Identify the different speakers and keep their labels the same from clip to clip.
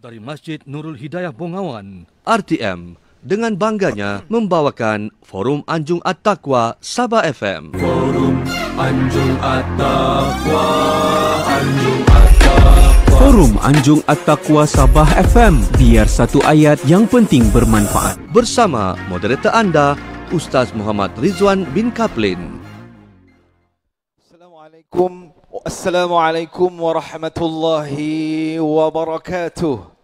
Speaker 1: dari Masjid Nurul Hidayah Bongawan, RTM dengan bangganya membawakan Forum Anjung At-Taqwa Sabah FM.
Speaker 2: Forum Anjung At-Taqwa, Anjung At-Taqwa.
Speaker 3: Forum Anjung At-Taqwa Sabah FM, biar satu ayat yang penting bermanfaat.
Speaker 1: Bersama moderator anda, Ustaz Muhammad Rizwan bin Kaplin.
Speaker 4: Assalamualaikum warahmatullahi wabarakatuh.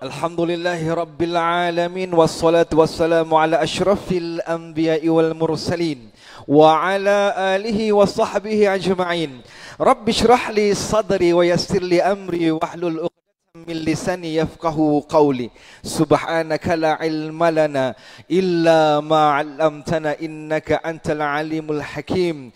Speaker 4: Alhamdulillahi rabbil alamin, wassalatu wassalamu ala asyrafil anbiya'i wal mursalin wa ala alihi wa sahbihi ajma'in. Rabbi shrah li sadri wa yassir li amri wahlul min lisani yafqahu qawli. Subhanaka la ilma lana illa ma 'allamtana innaka antal alimul hakim.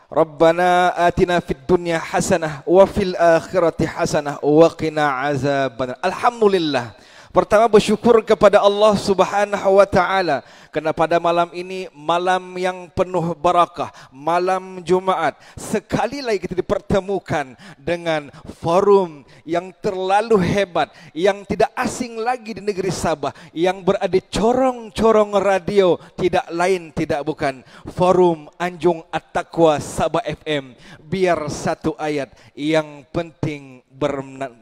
Speaker 4: Rabbana atina fid dunya hasanah wa fil akhirati hasanah wa qina azabannar. Alhamdulillah. Pertama bersyukur kepada Allah Subhanahu wa taala kerana pada malam ini malam yang penuh barakah, malam Jumaat. Sekali lagi kita dipertemukan dengan forum yang terlalu hebat, yang tidak asing lagi di negeri Sabah, yang berada di corong-corong radio, tidak lain tidak bukan Forum Anjung At-Taqwa Sabah FM. Biar satu ayat yang penting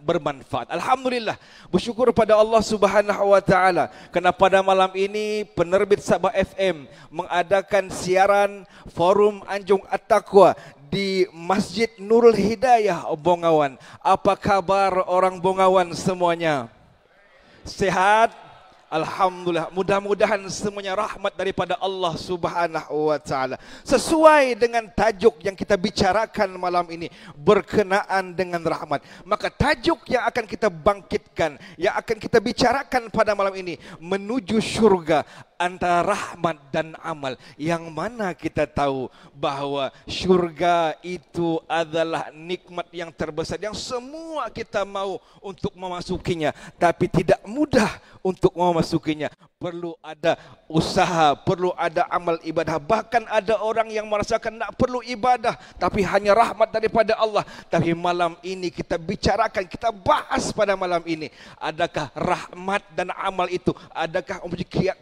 Speaker 4: bermanfaat. Alhamdulillah, bersyukur pada Allah Subhanahu wa taala kerana pada malam ini penerbit Sabah FM mengadakan siaran Forum Anjung At-Taqwa di Masjid Nurul Hidayah Bongawan. Apa kabar orang Bongawan semuanya? Sehat? Alhamdulillah, mudah-mudahan semuanya rahmat daripada Allah Subhanahu wa taala. Sesuai dengan tajuk yang kita bicarakan malam ini berkenaan dengan rahmat, maka tajuk yang akan kita bangkitkan, yang akan kita bicarakan pada malam ini menuju syurga, antara rahmat dan amal. Yang mana kita tahu bahawa syurga itu adalah nikmat yang terbesar yang semua kita mau untuk memasukinya, tapi tidak mudah untuk memasukinya. Perlu ada usaha, perlu ada amal ibadah. Bahkan ada orang yang merasakan tak perlu ibadah, tapi hanya rahmat daripada Allah. Tapi malam ini kita bicarakan, kita bahas pada malam ini, adakah rahmat dan amal itu, adakah mempunyai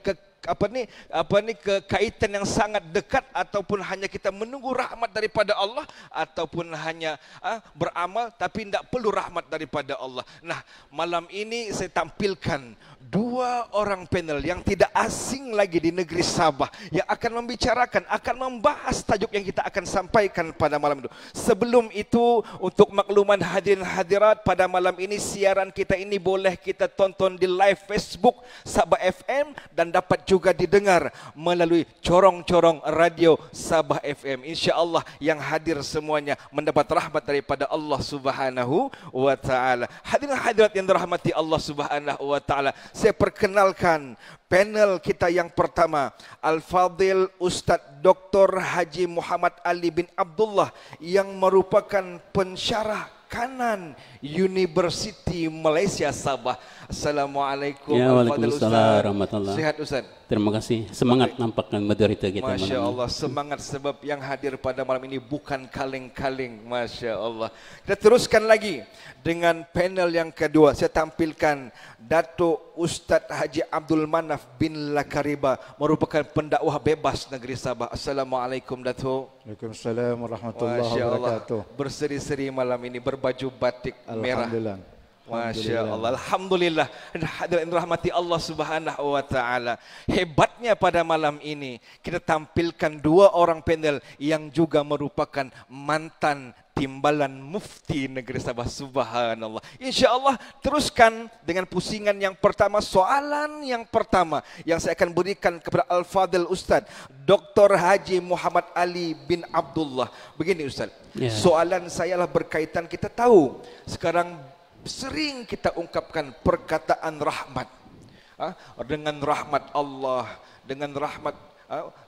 Speaker 4: kekaitan yang sangat dekat, ataupun hanya kita menunggu rahmat daripada Allah, ataupun hanya beramal tapi tidak perlu rahmat daripada Allah. Nah, malam ini saya tampilkan dua orang panel yang tidak asing lagi di negeri Sabah, yang akan membicarakan, akan membahas tajuk yang kita akan sampaikan pada malam itu. Sebelum itu, untuk makluman hadirin hadirat, pada malam ini siaran kita ini boleh kita tonton di live Facebook Sabah FM dan dapat juga didengar melalui corong-corong radio Sabah FM. InsyaAllah yang hadir semuanya mendapat rahmat daripada Allah Subhanahu wa taala. Hadirin hadirat yang dirahmati Allah Subhanahu wa taala, saya perkenalkan panel kita yang pertama, Al-Fadhil Ustaz Dr. Haji Muhammad Ali bin Abdullah, yang merupakan pensyarah kanan Universiti Malaysia Sabah. Assalamualaikum.
Speaker 5: Ya, waalaikumsalam warahmatullahi.
Speaker 4: Sehat Ustaz?
Speaker 5: Terima kasih. Semangat nampakkan moderator kita.
Speaker 4: Masya Allah, semangat sebab yang hadir pada malam ini bukan kaleng-kaleng. Masya Allah. Kita teruskan lagi dengan panel yang kedua. Saya tampilkan Datuk Ustaz Haji Abdul Manaf bin Lakariba, merupakan pendakwah bebas negeri Sabah. Assalamualaikum Datuk.
Speaker 6: Waalaikumsalam warahmatullahi wabarakatuh.
Speaker 4: Berseri-seri malam ini berbaju batik merah.
Speaker 6: Alhamdulillah.
Speaker 4: Masya Allah, Alhamdulillah. Hadirin rahmati Allah Subhanahu wa taala. Hebatnya pada malam ini kita tampilkan dua orang panel yang juga merupakan mantan timbalan mufti negeri Sabah. Subhanallah. InsyaAllah teruskan dengan pusingan yang pertama, soalan yang pertama yang saya akan berikan kepada Al-Fadhil Ustaz Dr. Haji Muhammad Ali bin Abdullah. Begini Ustaz, soalan saya lah berkaitan, kita tahu sekarang sering kita ungkapkan perkataan rahmat, dengan rahmat Allah, dengan rahmat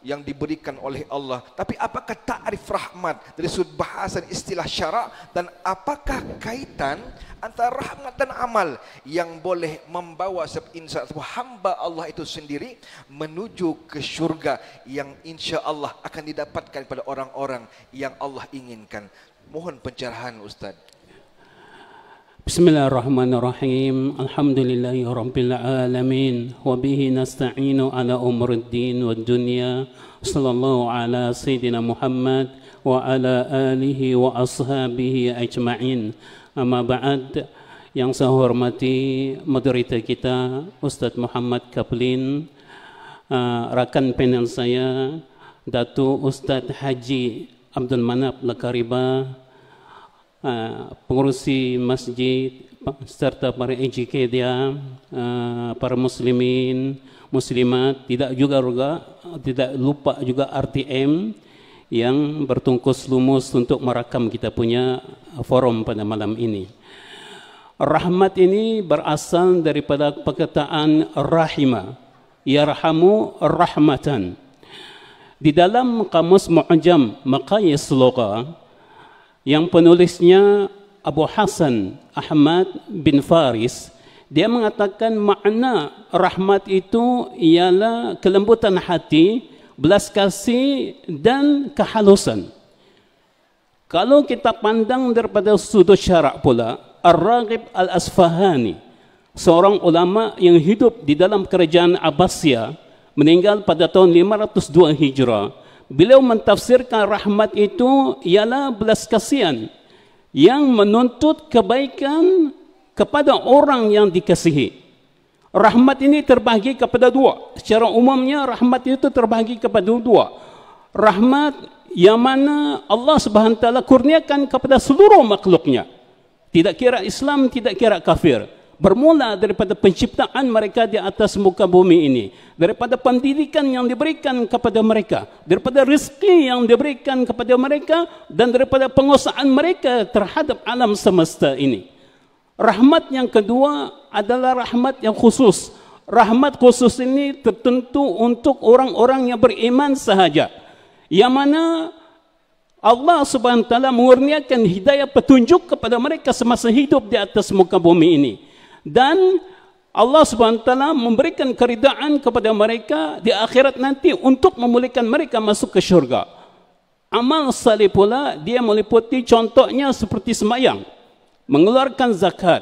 Speaker 4: yang diberikan oleh Allah. Tapi apakah ta'rif rahmat dari sudut bahasa dan istilah syarak, dan apakah kaitan antara rahmat dan amal yang boleh membawa insya Allah hamba Allah itu sendiri menuju ke syurga yang insya Allah akan didapatkan pada orang-orang yang Allah inginkan. Mohon pencerahan Ustaz.
Speaker 5: Bismillahirrahmanirrahim. Alhamdulillahirabbil alamin wa bihi nasta'inu ala umuriddin wad dunya. Sallallahu ala sayyidina Muhammad wa ala alihi wa ashabihi ajma'in. Amma ba'd, yang saya hormati moderator kita Ustaz Muhammad Kaplin, rakan panel saya Datuk Ustaz Haji Abdul Manap Lakariba, pengurusi masjid serta para AJK dia, para muslimin, muslimat, tidak lupa juga RTM yang bertungkus lumus untuk merakam kita punya forum pada malam ini. Rahmat ini berasal daripada perkataan rahima, yarhamu rahmatan. Di dalam kamus Mu'jam Maqayis Lugha yang penulisnya Abu Hasan Ahmad bin Faris, dia mengatakan makna rahmat itu ialah kelembutan hati, belas kasih dan kehalusan. Kalau kita pandang daripada sudut syarak pula, Ar-Raghib Al-Asfahani, seorang ulama yang hidup di dalam kerajaan Abbasiyah, meninggal pada tahun 502 Hijrah. Beliau mentafsirkan rahmat itu ialah belas kasihan yang menuntut kebaikan kepada orang yang dikasihi. Rahmat ini terbahagi kepada dua. Secara umumnya rahmat itu terbahagi kepada dua. Rahmat yang mana Allah Subhanahu Taala kurniakan kepada seluruh makhluknya. Tidak kira Islam, tidak kira kafir. Bermula daripada penciptaan mereka di atas muka bumi ini, daripada pendidikan yang diberikan kepada mereka, daripada rezeki yang diberikan kepada mereka, dan daripada penguasaan mereka terhadap alam semesta ini. Rahmat yang kedua adalah rahmat yang khusus. Rahmat khusus ini tertentu untuk orang-orang yang beriman sahaja, yang mana Allah Subhanahu Taala mengurniakan hidayah petunjuk kepada mereka semasa hidup di atas muka bumi ini. Dan Allah Subhanahu Wa Taala memberikan keridaan kepada mereka di akhirat nanti untuk memulihkan mereka masuk ke syurga. Amal salih pula dia meliputi contohnya seperti sembahyang, mengeluarkan zakat,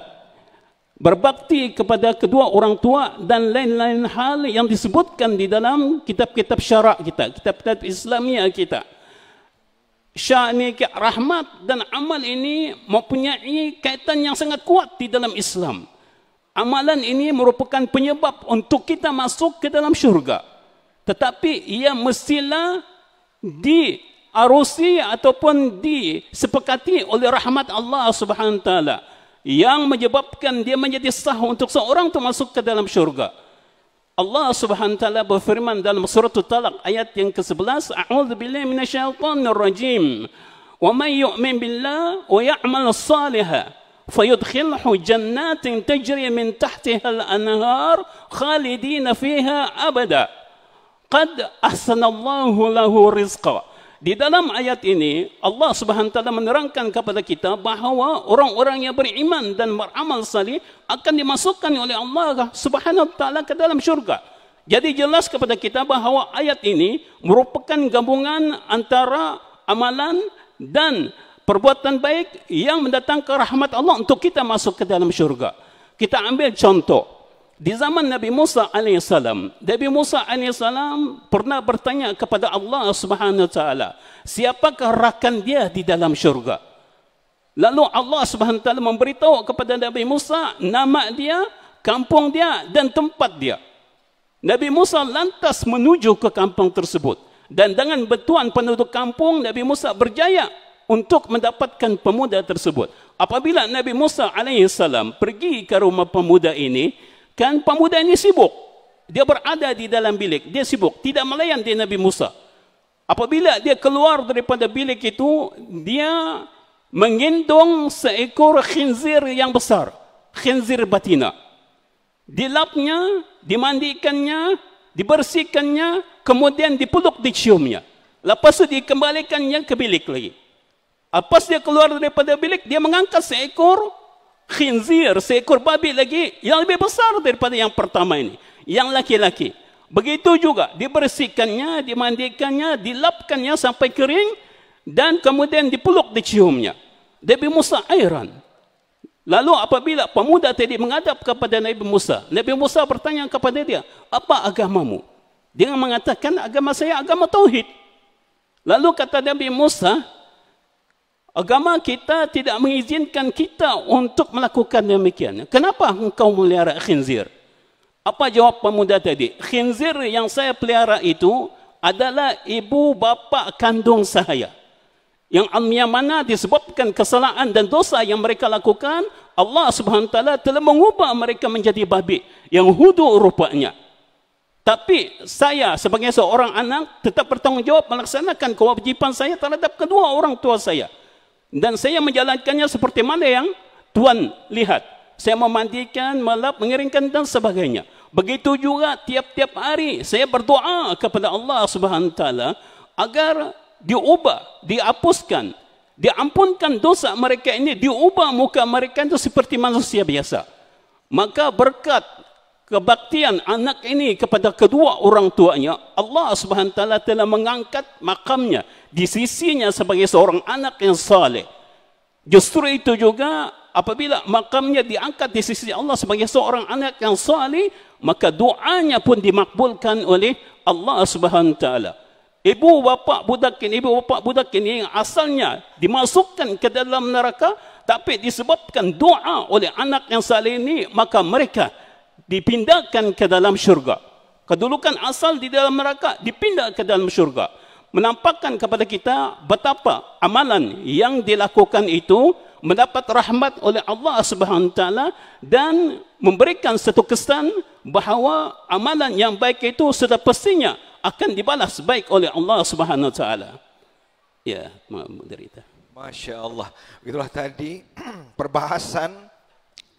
Speaker 5: berbakti kepada kedua orang tua dan lain-lain hal yang disebutkan di dalam kitab-kitab syarak kita, kitab-kitab Islamiah kita. Sya'ni rahmat dan amal ini mempunyai kaitan yang sangat kuat di dalam Islam. Amalan ini merupakan penyebab untuk kita masuk ke dalam syurga. Tetapi ia mestilah diarusi ataupun disepakati oleh rahmat Allah Subhanahu Wa Taala yang menyebabkan dia menjadi sah untuk seorang itu masuk ke dalam syurga. Allah Subhanahu Wa Taala berfirman dalam surah Talaq ayat yang ke-11, A'udzu billahi minasyaitonir rajim. Wa may yu'min billah wa ya'mal shalihan fayudkhilhu jannatin tajri min tahtiha al-anhar khalidina fiha abada. Qad ahsanallahu lahu rizqa. Di dalam ayat ini Allah Subhanahu Wa Taala menerangkan kepada kita bahawa orang-orang yang beriman dan beramal salih akan dimasukkan oleh Allah Subhanahu Wa Taala ke dalam syurga. Jadi jelas kepada kita bahawa ayat ini merupakan gabungan antara amalan dan perbuatan baik yang mendatangkan rahmat Allah untuk kita masuk ke dalam syurga. Kita ambil contoh. Di zaman Nabi Musa AS, Nabi Musa AS pernah bertanya kepada Allah Subhanahu Wa Taala, siapakah rakan dia di dalam syurga? Lalu Allah Subhanahu Wa Taala memberitahu kepada Nabi Musa nama dia, kampung dia dan tempat dia. Nabi Musa lantas menuju ke kampung tersebut, dan dengan bantuan penduduk kampung Nabi Musa berjaya untuk mendapatkan pemuda tersebut. Apabila Nabi Musa AS pergi ke rumah pemuda ini, kan pemuda ini sibuk. Dia berada di dalam bilik, dia sibuk, tidak melayan di Nabi Musa. Apabila dia keluar daripada bilik itu, dia menggendong seekor khinzir yang besar, khinzir batina. Dilapnya, dimandikannya, dibersihkannya, kemudian dipeluk, diciumnya. Lepas itu dikembalikannya ke bilik lagi. Lepas dia keluar daripada bilik, dia mengangkat seekor khinzir, seekor babi lagi yang lebih besar daripada yang pertama ini, yang laki-laki. Begitu juga dibersihkannya, dimandikannya, dilapkannya sampai kering, dan kemudian dipeluk, diciumnya. Nabi Musa airan. Lalu apabila pemuda tadi menghadap kepada Nabi Musa bertanya kepada dia, apa agamamu? Dia mengatakan, agama saya agama tauhid. Lalu kata Nabi Musa, agama kita tidak mengizinkan kita untuk melakukan demikian. Kenapa engkau melihara khinzir? Apa jawab pemuda tadi? Khinzir yang saya pelihara itu adalah ibu bapa kandung saya. Yang mana disebabkan kesalahan dan dosa yang mereka lakukan, Allah Subhanahu wa taala telah mengubah mereka menjadi babi yang hudu rupanya. Tapi saya sebagai seorang anak tetap bertanggungjawab melaksanakan kewajiban saya terhadap kedua orang tua saya. Dan saya menjalankannya seperti mana yang Tuhan lihat. Saya memandikan, melap, mengeringkan dan sebagainya. Begitu juga tiap-tiap hari saya berdoa kepada Allah Subhanahu wa taala agar diubah, dihapuskan, diampunkan dosa mereka ini, diubah muka mereka itu seperti manusia biasa. Maka berkat kebaktian anak ini kepada kedua orang tuanya, Allah Subhanahu wa taala telah mengangkat makamnya di sisinya sebagai seorang anak yang saleh. Justru itu juga apabila makamnya diangkat di sisi Allah sebagai seorang anak yang saleh, maka doanya pun dimakbulkan oleh Allah Subhanahu wa taala. Ibu bapa budak ini yang asalnya dimasukkan ke dalam neraka, tapi disebabkan doa oleh anak yang saleh ini, maka mereka dipindahkan ke dalam syurga. Kedudukan asal di dalam neraka dipindah ke dalam syurga. Menampakkan kepada kita betapa amalan yang dilakukan itu mendapat rahmat oleh Allah Subhanahu wa taala dan memberikan satu kesan bahawa amalan yang baik itu sudah pastinya akan dibalas baik oleh Allah Subhanahu wa taala. Ya, menderita.
Speaker 4: Masya Allah. Itulah tadi perbahasan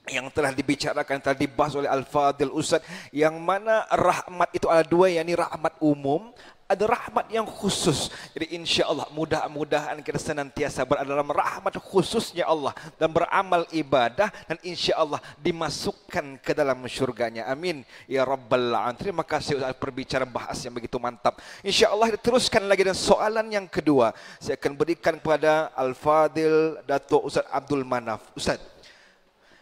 Speaker 4: yang telah dibicarakan, telah dibahas oleh Al-Fadil Ustaz, yang mana rahmat itu ada dua, yakni rahmat umum, ada rahmat yang khusus. Jadi insya Allah mudah-mudahan kita senantiasa berada dalam rahmat khususnya Allah dan beramal ibadah, dan insya Allah dimasukkan ke dalam syurganya. Amin ya rabbal alamin. Terima kasih Ustaz perbicaraan bahas yang begitu mantap. Insya Allah diteruskan lagi dengan soalan yang kedua. Saya akan berikan kepada Al-Fadil Dato' Ustaz Abdul Manaf. Ustaz,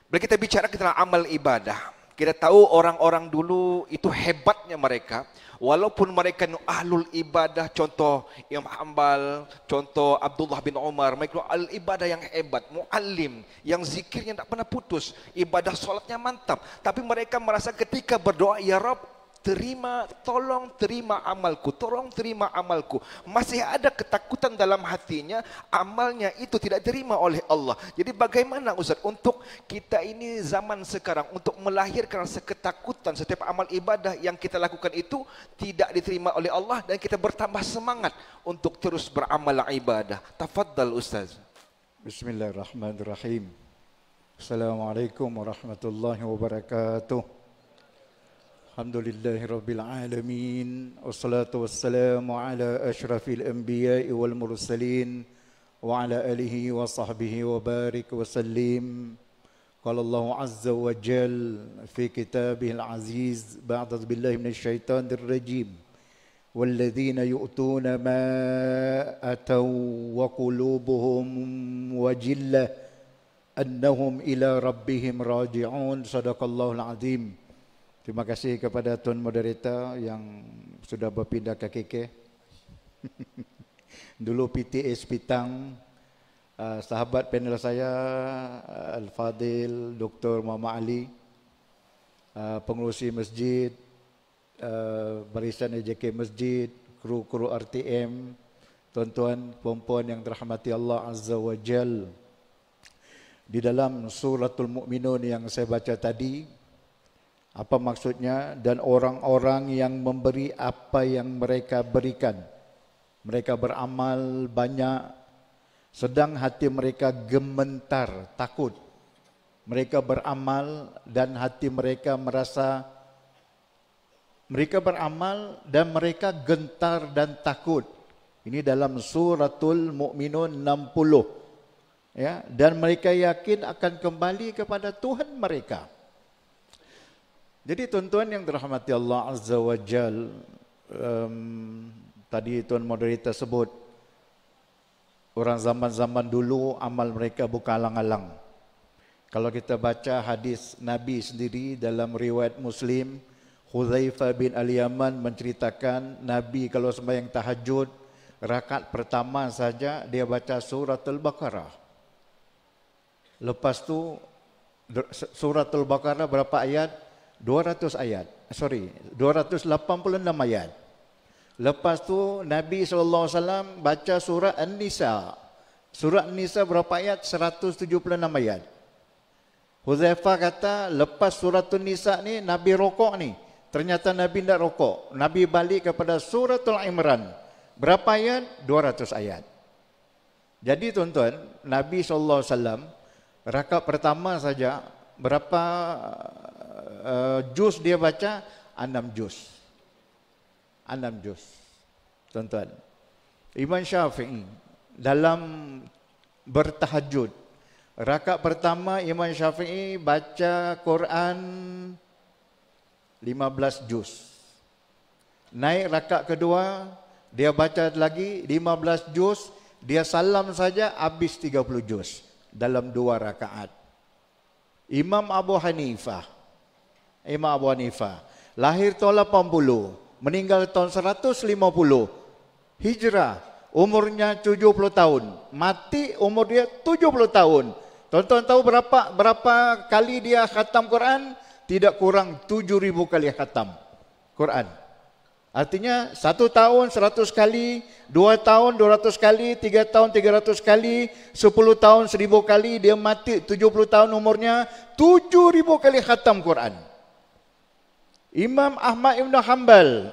Speaker 4: bila kita bicara tentang amal ibadah, kita tahu orang-orang dulu itu hebatnya mereka. Walaupun mereka ahlul ibadah, contoh Imam Hanbal, contoh Abdullah bin Umar, mereka ahlul ibadah yang hebat, muallim, yang zikirnya tidak pernah putus, ibadah solatnya mantap. Tapi mereka merasa ketika berdoa, ya Rabb, tolong terima amalku, tolong terima amalku. Masih ada ketakutan dalam hatinya, amalnya itu tidak diterima oleh Allah. Jadi bagaimana Ustaz untuk kita ini zaman sekarang untuk melahirkan rasa ketakutan setiap amal ibadah yang kita lakukan itu tidak diterima oleh Allah dan kita bertambah semangat untuk terus beramal ibadah. Tafadhal Ustaz.
Speaker 6: Bismillahirrahmanirrahim. Assalamualaikum warahmatullahi wabarakatuh. Alhamdulillahirabbil alamin, wassalatu wassalamu ala asyrafil anbiya'i wal mursalin wa ala alihi wa sahbihi wa barik wa sallim. Qala Allah azza wa jal fi kitabihil aziz ba'da billahi minasy syaithanir rajim. Walladzina yu'tuna ma ataw wa qulubuhum wajillah annahum ila rabbihim raji'un. Sadaqallahul azim. Terima kasih kepada Tuan Moderator yang sudah berpindah ke KK. Dulu PTS Pitang, sahabat panel saya Al-Fadil Dr. Muhammad Ali, pengurusi masjid, barisan AJK masjid, kru-kru RTM, tuan-tuan, puan-puan yang dirahmati Allah Azza wa Jal. Di dalam suratul Mu'minun yang saya baca tadi, apa maksudnya? Dan orang-orang yang memberi apa yang mereka berikan, mereka beramal banyak, sedang hati mereka gemetar, takut. Mereka beramal dan hati mereka merasa, mereka beramal dan mereka gentar dan takut. Ini dalam suratul Mu'minun 60. Ya, dan mereka yakin akan kembali kepada Tuhan mereka. Jadi tuan-tuan yang dirahmati Allah Azza wa Jal, tadi Tuan Moderator sebut, orang zaman-zaman dulu amal mereka bukan alang-alang. Kalau kita baca hadis Nabi sendiri dalam riwayat Muslim, Hudzaifah bin Al-Yaman menceritakan Nabi kalau sembahyang tahajud, rakaat pertama saja dia baca surah Al-Baqarah. Lepas tu surah Al-Baqarah berapa ayat? 200 ayat. 286 ayat. Lepas tu Nabi SAW baca surah An-Nisa. Surah An-Nisa berapa ayat? 176 ayat. Hudzaifah kata lepas surah An-Nisa ni Nabi rokok ni. Ternyata Nabi tidak rokok. Nabi balik kepada surah Al-Imran. Berapa ayat? 200 ayat. Jadi tuan-tuan, Nabi SAW rakaat pertama saja berapa juz dia baca? 6 juz. 6 juz. Tuan-tuan. Imam Syafi'i dalam bertahajud, rakaat pertama Imam Syafi'i baca Quran 15 juz. Naik rakaat kedua, dia baca lagi 15 juz, dia salam saja habis 30 juz dalam 2 rakaat. Imam Abu Hanifah lahir tahun 80, meninggal tahun 150 Hijrah, umurnya 70 tahun, mati umur dia 70 tahun. Tuan-tuan tahu berapa kali dia khatam Quran? Tidak kurang 7,000 kali khatam Quran. Artinya 1 tahun 100 kali, 2 tahun 200 kali, 3 tahun 300 kali, 10 tahun 1000 kali, dia mati 70 tahun umurnya, 7,000 kali khatam Quran. Imam Ahmad Ibn Hanbal,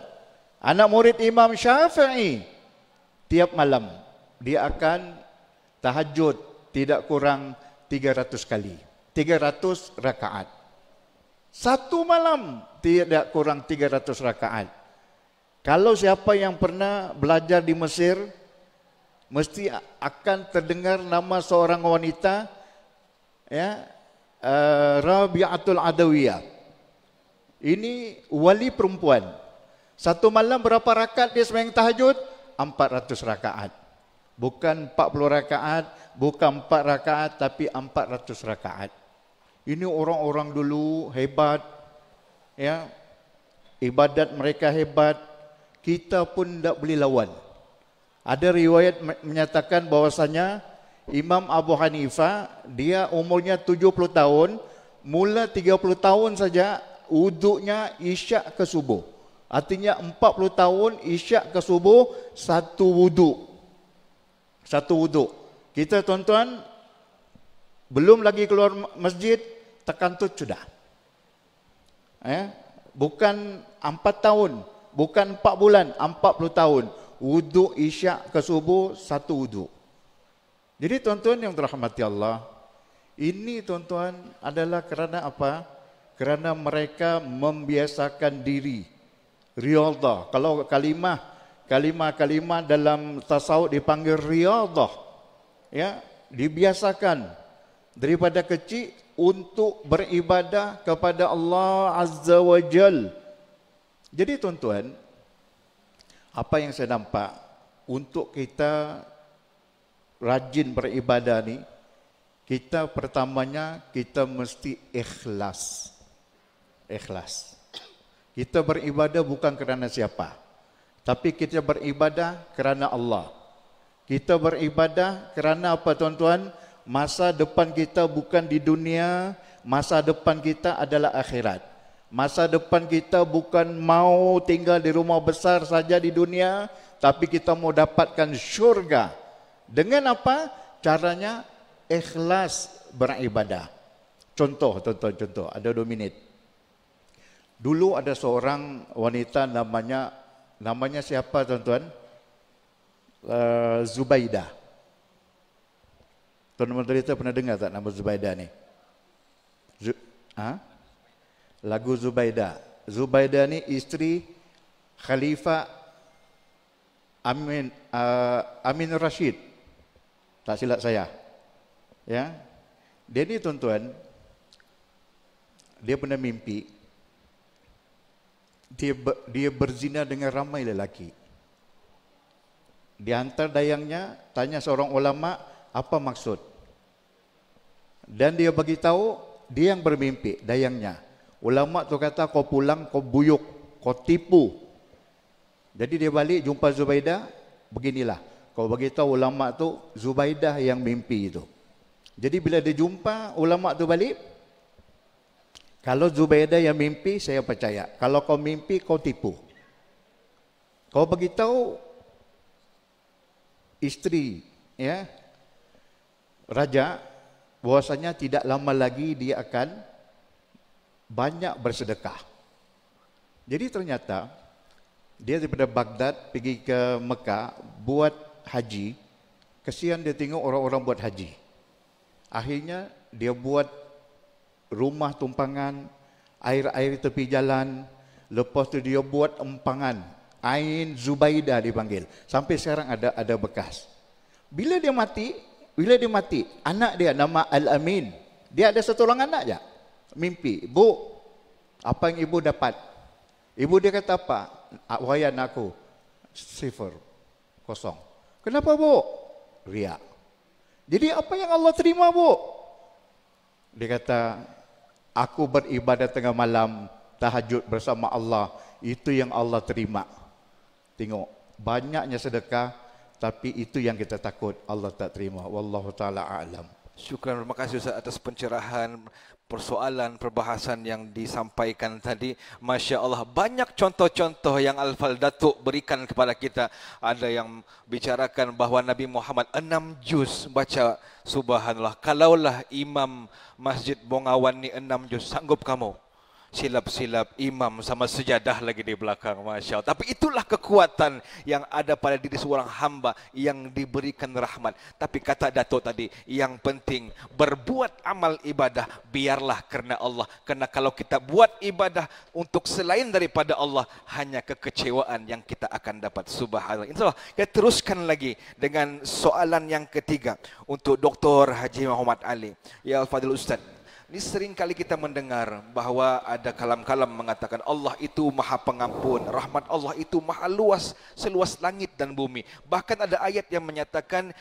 Speaker 6: anak murid Imam Syafi'i, tiap malam dia akan tahajud tidak kurang 300 kali, 300 rakaat. Satu malam tidak kurang 300 rakaat. Kalau siapa yang pernah belajar di Mesir, mesti akan terdengar nama seorang wanita, ya, Rabi'atul Adawiyah. Ini wali perempuan. Satu malam berapa rakaat dia sembahyang tahajud? 400 rakaat. Bukan 40 rakaat, bukan 4 rakaat, tapi 400 rakaat. Ini orang-orang dulu hebat, ya, ibadat mereka hebat. Kita pun tidak boleh lawan. Ada riwayat menyatakan bahwasanya Imam Abu Hanifah, dia umurnya 70 tahun, mula 30 tahun saja wuduknya isyak ke subuh. Artinya 40 tahun isyak ke subuh, satu wuduk. Kita tuan-tuan belum lagi keluar masjid, tekantut sudah. Bukan 4 tahun, bukan 4 bulan, 40 tahun. Wuduk isyak ke subuh, satu wuduk. Jadi tuan-tuan yang dirahmati Allah, ini tuan-tuan adalah kerana apa? Kerana mereka membiasakan diri. Riyadhah. Kalau kalimah dalam tasawuf dipanggil riyadhah. Ya, dibiasakan daripada kecil untuk beribadah kepada Allah Azza wa Jal. Jadi tuan-tuan, apa yang saya nampak untuk kita rajin beribadah ni, kita pertamanya kita mesti ikhlas. Ikhlas. Kita beribadah bukan kerana siapa, tapi kita beribadah kerana Allah. Kita beribadah kerana apa tuan-tuan? Masa depan kita bukan di dunia, masa depan kita adalah akhirat. Masa depan kita bukan mau tinggal di rumah besar saja di dunia, tapi kita mau dapatkan syurga. Dengan apa? Caranya ikhlas beribadah. Contoh, contoh. Ada 2 minit. Dulu ada seorang wanita namanya siapa tuan-tuan? Zubaidah. Tuan-tuan kita pernah dengar tak nama Zubaidah ni? Lagu Zubaidah. Zubaidah ni isteri Khalifah Amin Rashid. Tak silap saya. Ya. Dia ni tuan-tuan, dia pernah mimpi dia berzina dengan ramai lelaki. Di antara dayangnya tanya seorang ulama, apa maksud? Dan dia bagi tahu dia yang bermimpi, dayangnya. Ulama tu kata kau pulang, kau buyuk, kau tipu. Jadi dia balik jumpa Zubaidah, beginilah. Kau bagi tahu ulama tu Zubaidah yang mimpi itu. Jadi bila dia jumpa ulama tu balik, kalau Zubaidah yang mimpi, saya percaya. Kalau kau mimpi, kau tipu. Kau bagi tahu isteri, ya, raja, bahwasanya tidak lama lagi dia akan banyak bersedekah. Jadi ternyata dia daripada Baghdad pergi ke Mekah buat haji. Kesian dia tengok orang-orang buat haji. Akhirnya dia buat rumah tumpangan, air-air tepi jalan. Lepas tu dia buat empangan. Ain Zubaidah dipanggil. Sampai sekarang ada bekas. Bila dia mati, anak dia nama Al-Amin. Dia ada satu orang anak je. Mimpi, "Bu, apa yang ibu dapat?" Ibu dia kata apa? "Wahai anakku, 0, kosong." "Kenapa, Bu?" "Riak." "Jadi apa yang Allah terima, Bu?" Dia kata, "Aku beribadat tengah malam, tahajud bersama Allah, itu yang Allah terima." Tengok, banyaknya sedekah, tapi itu yang kita takut Allah tak terima. Wallahu taala a'lam.
Speaker 4: Syukran, terima kasih Ustaz atas pencerahan persoalan perbahasan yang disampaikan tadi. Masya Allah, banyak contoh-contoh yang Al-Fal Datuk berikan kepada kita. Ada yang bicarakan bahawa Nabi Muhammad 6 juz baca. Subhanallah, kalaulah imam Masjid Bongawan ni 6 juz, sanggup kamu? Silap-silap imam sama sejadah lagi di belakang. Masya Allah. Tapi itulah kekuatan yang ada pada diri seorang hamba yang diberikan rahmat. Tapi kata Datuk tadi, yang penting berbuat amal ibadah biarlah kerana Allah. Kerana kalau kita buat ibadah untuk selain daripada Allah, hanya kekecewaan yang kita akan dapat. Subhanallah. InsyaAllah kita teruskan lagi dengan soalan yang ketiga untuk Dr. Haji Muhammad Ali. Ya Al-Fadhil Ustaz, ini sering kali kita mendengar bahawa ada kalam-kalam mengatakan Allah itu maha pengampun, rahmat Allah itu maha luas, seluas langit dan bumi. Bahkan ada ayat yang menyatakan,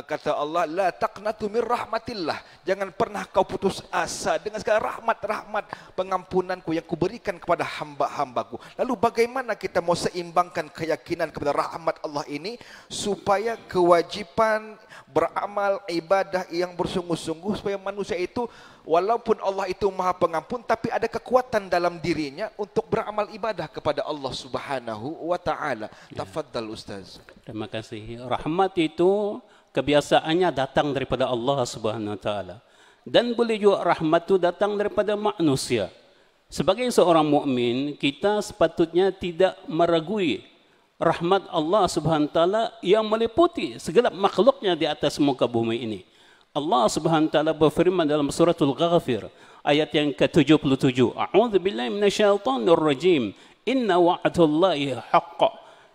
Speaker 4: kata Allah, la taqnatu min rahmatillah. Jangan pernah kau putus asa dengan segala rahmat-rahmat pengampunanku yang kuberikan kepada hamba-hambaku. Lalu bagaimana kita mau seimbangkan keyakinan kepada rahmat Allah ini supaya kewajipan beramal ibadah yang bersungguh-sungguh, supaya manusia itu walaupun Allah itu maha pengampun, tapi ada kekuatan dalam dirinya untuk beramal ibadah kepada Allah Subhanahu wa ta'ala. Tafadhal Ustaz.
Speaker 5: Terima kasih. Rahmat itu kebiasaannya datang daripada Allah Subhanahu wa ta'ala. Dan boleh juga rahmat itu datang daripada manusia. Sebagai seorang mukmin, kita sepatutnya tidak meragui rahmat Allah Subhanahu wa ta'ala yang meliputi segala makhluknya di atas muka bumi ini. Allah Subhanahu wa ta'ala berfirman dalam suratul Ghafir ayat yang ke-77. A'udzubillahi minasyaitonir rajim. Inna wa'dallahi haqq.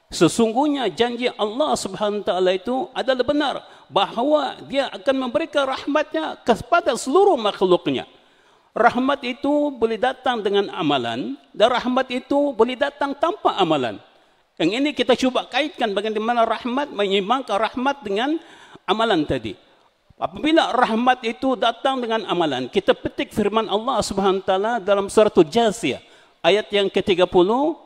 Speaker 5: Sesungguhnya janji Allah Subhanahu wa ta'ala itu adalah benar, bahawa dia akan memberikan rahmatnya kepada seluruh makhluknya. Rahmat itu boleh datang dengan amalan, dan rahmat itu boleh datang tanpa amalan. Yang ini kita cuba kaitkan bagaimana rahmat menyeimbangkan rahmat dengan amalan tadi. Apabila rahmat itu datang dengan amalan, kita petik firman Allah Subhanahu wa taala dalam surah Al-Jasiyah ayat yang ke-30,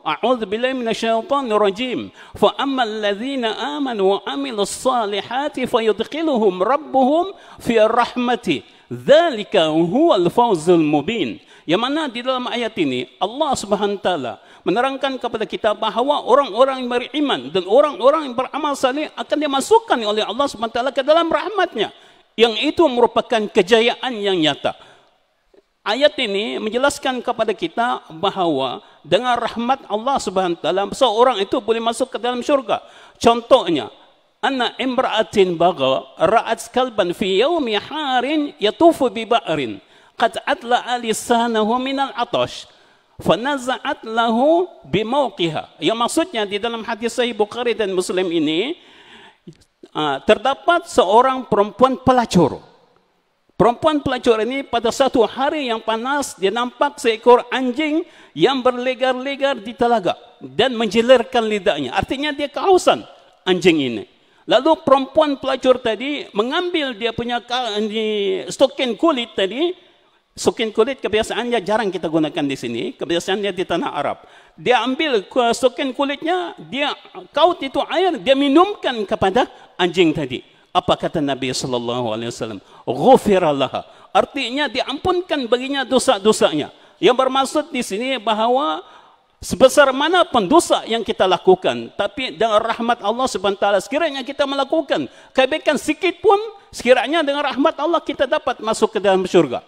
Speaker 5: a'udzubillahi minasyaitonir rajim. Fa ammal ladzina amanu wa amilus salihati fayudkhiluhum rabbuhum fi rahmati. Dzalika huwal fawzul mubin. Yang mana di dalam ayat ini Allah Subhanahu wa taala menerangkan kepada kita bahawa orang-orang yang beriman dan orang-orang yang beramal saleh akan dimasukkan oleh Allah Subhanahu wa taala ke dalam rahmatnya. Yang itu merupakan kejayaan yang nyata. Ayat ini menjelaskan kepada kita bahawa dengan rahmat Allah Subhanahu wa taala seorang itu boleh masuk ke dalam syurga. Contohnya, anna imra'atin bagha ra'at kalban fi yawmi harin yatufu bi ba'rin qad atla'a lisanahu min al-'atash fanaza'at lahu bi mawqiha. Yang maksudnya di dalam hadis sahih Bukhari dan Muslim ini terdapat seorang perempuan pelacur. Perempuan pelacur ini pada satu hari yang panas, dia nampak seekor anjing yang berlegar-legar di telaga dan menjelerkan lidahnya. Artinya dia kehausan anjing ini. Lalu perempuan pelacur tadi mengambil dia punya stokin kulit tadi. Stokin kulit kebiasaannya jarang kita gunakan di sini. Kebiasaannya di tanah Arab. Dia ambil stokin kulitnya, dia kaut itu air, dia minumkan kepada anjing tadi. Apa kata Nabi SAW? Ghufira laha. Artinya diampunkan baginya dosa-dosanya. Yang bermaksud di sini bahawa sebesar mana pun dosa yang kita lakukan, tapi dengan rahmat Allah SWT, sekiranya kita melakukan kebaikan sikit pun, sekiranya dengan rahmat Allah kita dapat masuk ke dalam syurga.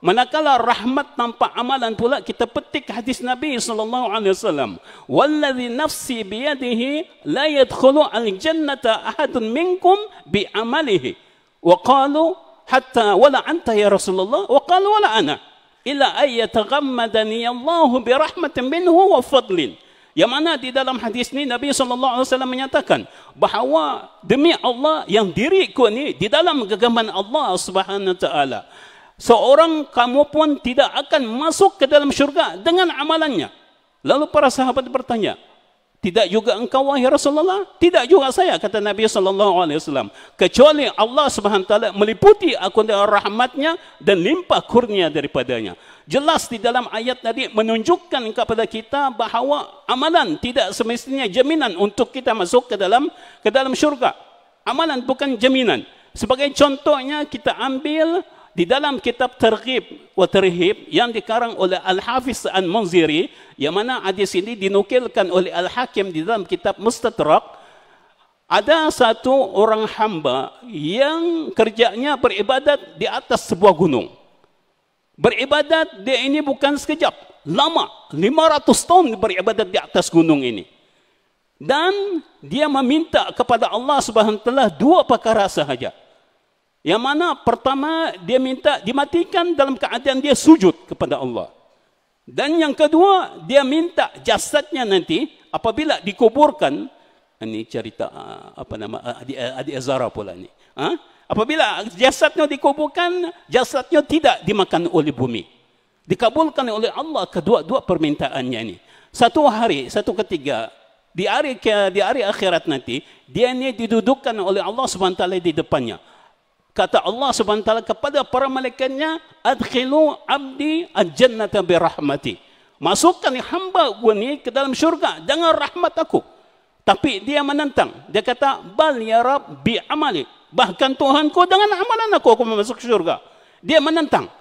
Speaker 5: Manakala rahmat tanpa amalan pula, kita petik hadis Nabi SAW. Walladhi nafsi biyadihi la yadkhulu al-jannata ahadun minkum bi'amalihi. Wa qalu hatta wala anta ya Rasulullah. Wa qalu wala ana. Illa ayyataghammadani Allahu birahmatin minhu wa fadlin. Yang mana di dalam hadis ini Nabi SAW menyatakan bahawa demi Allah yang diriku ni di dalam genggaman Allah Subhanahu Wa Taala, seorang kamu pun tidak akan masuk ke dalam syurga dengan amalannya. Lalu para sahabat bertanya, tidak juga engkau wahai Rasulullah? Tidak juga saya, kata Nabi SAW. Kecuali Allah SWT meliputi aku dengan rahmatnya dan limpah kurnia daripadanya. Jelas di dalam ayat tadi menunjukkan kepada kita bahawa amalan tidak semestinya jaminan untuk kita masuk ke dalam syurga. Amalan bukan jaminan. Sebagai contohnya kita ambil di dalam kitab Targhib wa Tarhib yang dikarang oleh Al-Hafiz Al-Munziri, yang mana hadis ini dinukilkan oleh Al-Hakim di dalam kitab Mustadrak, ada satu orang hamba yang kerjanya beribadat di atas sebuah gunung. Beribadat dia ini bukan sekejap, lama, 500 tahun beribadat di atas gunung ini. Dan dia meminta kepada Allah Subhanahu Wa Taala dua perkara sahaja. Yang mana pertama dia minta dimatikan dalam keadaan dia sujud kepada Allah. Dan yang kedua dia minta jasadnya nanti apabila dikuburkan, ini cerita apa nama adik Azara pula ni. Apabila jasadnya dikuburkan, jasadnya tidak dimakan oleh bumi. Dikabulkan oleh Allah kedua-dua permintaannya ini. Satu hari, satu ketika di hari akhirat nanti dia ini didudukkan oleh Allah SWT di depannya. Kata Allah SWT kepada para malaikatnya, adkhilu abdi al-jannata birahmati. Masukkan hamba gua ni ke dalam syurga dengan rahmat aku. Tapi dia menentang. Dia kata, bal ya Rab bi amali. Bahkan Tuhanku dengan amalan aku masuk syurga. Dia menentang.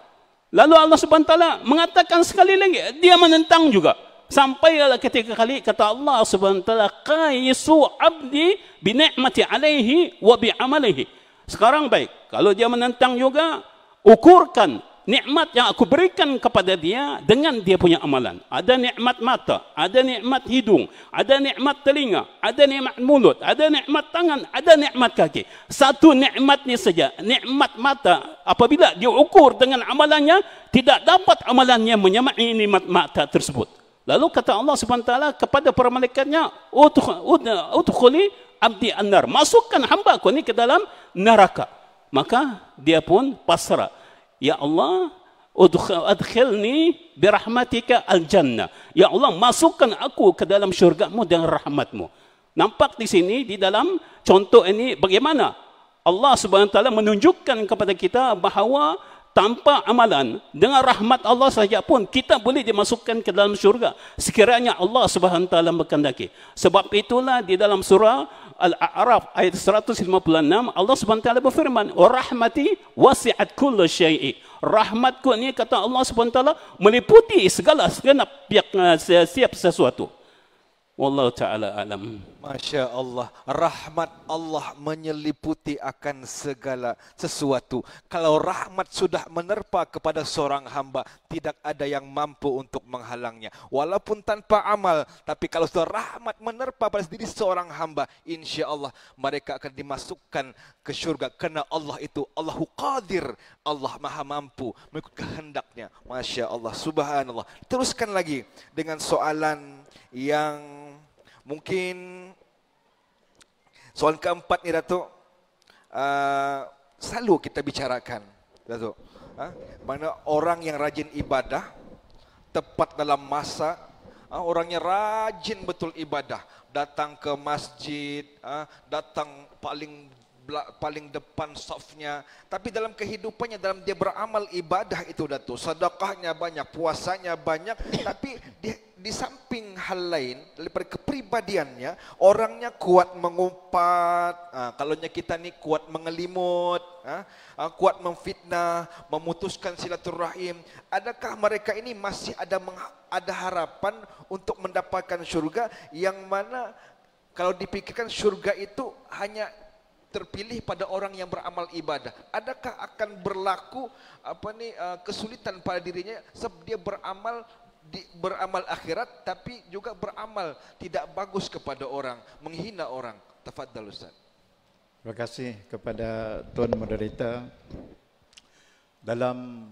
Speaker 5: Lalu Allah SWT mengatakan sekali lagi, dia menentang juga. Sampailah ketika kali kata Allah SWT, qaisu abdi bi ni'mati alaihi wa bi amalihi. Sekarang baik, kalau dia menentang juga, ukurkan nikmat yang aku berikan kepada dia dengan dia punya amalan. Ada nikmat mata, ada nikmat hidung, ada nikmat telinga, ada nikmat mulut, ada nikmat tangan, ada nikmat kaki. Satu nikmat ni saja, nikmat mata, apabila dia ukur dengan amalannya, tidak dapat amalannya menyamai nikmat mata tersebut. Lalu kata Allah SWT kepada para malaikatnya, udkhuli abdi an-nar, masukkan hamba aku ni ke dalam neraka. Maka dia pun pasrah. Ya Allah, adkhilni birahmatika al-jannah. Ya Allah, masukkan aku ke dalam syurgamu dengan rahmatmu. Nampak di sini di dalam contoh ini bagaimana Allah SWT menunjukkan kepada kita bahawa tanpa amalan, dengan rahmat Allah saja pun kita boleh dimasukkan ke dalam syurga sekiranya Allah SWT berkehendaki. Sebab itulah di dalam surah Al-A'raf ayat 156 Allah SWT berfirman, wa rahmati wasi'at kulla syai'i. Rahmatku ni kata Allah SWT meliputi segala segenap setiap sesuatu. Wallahu ta'ala alam.
Speaker 4: Masya Allah, rahmat Allah menyeliputi akan segala sesuatu. Kalau rahmat sudah menerpa kepada seorang hamba, tidak ada yang mampu untuk menghalangnya. Walaupun tanpa amal, tapi kalau sudah rahmat menerpa pada diri seorang hamba, insya Allah mereka akan dimasukkan ke syurga. Kerana Allah itu Allahu Qadir, Allah maha mampu mengikut kehendaknya. Masya Allah, subhanallah. Teruskan lagi dengan soalan yang mungkin soalan keempat ni Datuk, selalu kita bicarakan Datuk, mana orang yang rajin ibadah tepat dalam masa, orangnya rajin betul ibadah, datang ke masjid, datang paling depan safnya, tapi dalam kehidupannya, dalam dia beramal ibadah itu Datuk, sedekahnya banyak, puasanya banyak, tapi di samping hal lain daripada kepribadiannya, orangnya kuat mengumpat, kalaunya kita ni kuat mengelimut, kuat memfitnah, memutuskan silaturahim. Adakah mereka ini masih ada harapan untuk mendapatkan syurga, yang mana kalau dipikirkan syurga itu hanya terpilih pada orang yang beramal ibadah? Adakah akan berlaku kesulitan pada dirinya sebab dia beramal akhirat tapi juga beramal tidak bagus kepada orang, menghina orang? Tafadhal Ustaz.
Speaker 6: Terima kasih kepada Tuan Moderator. Dalam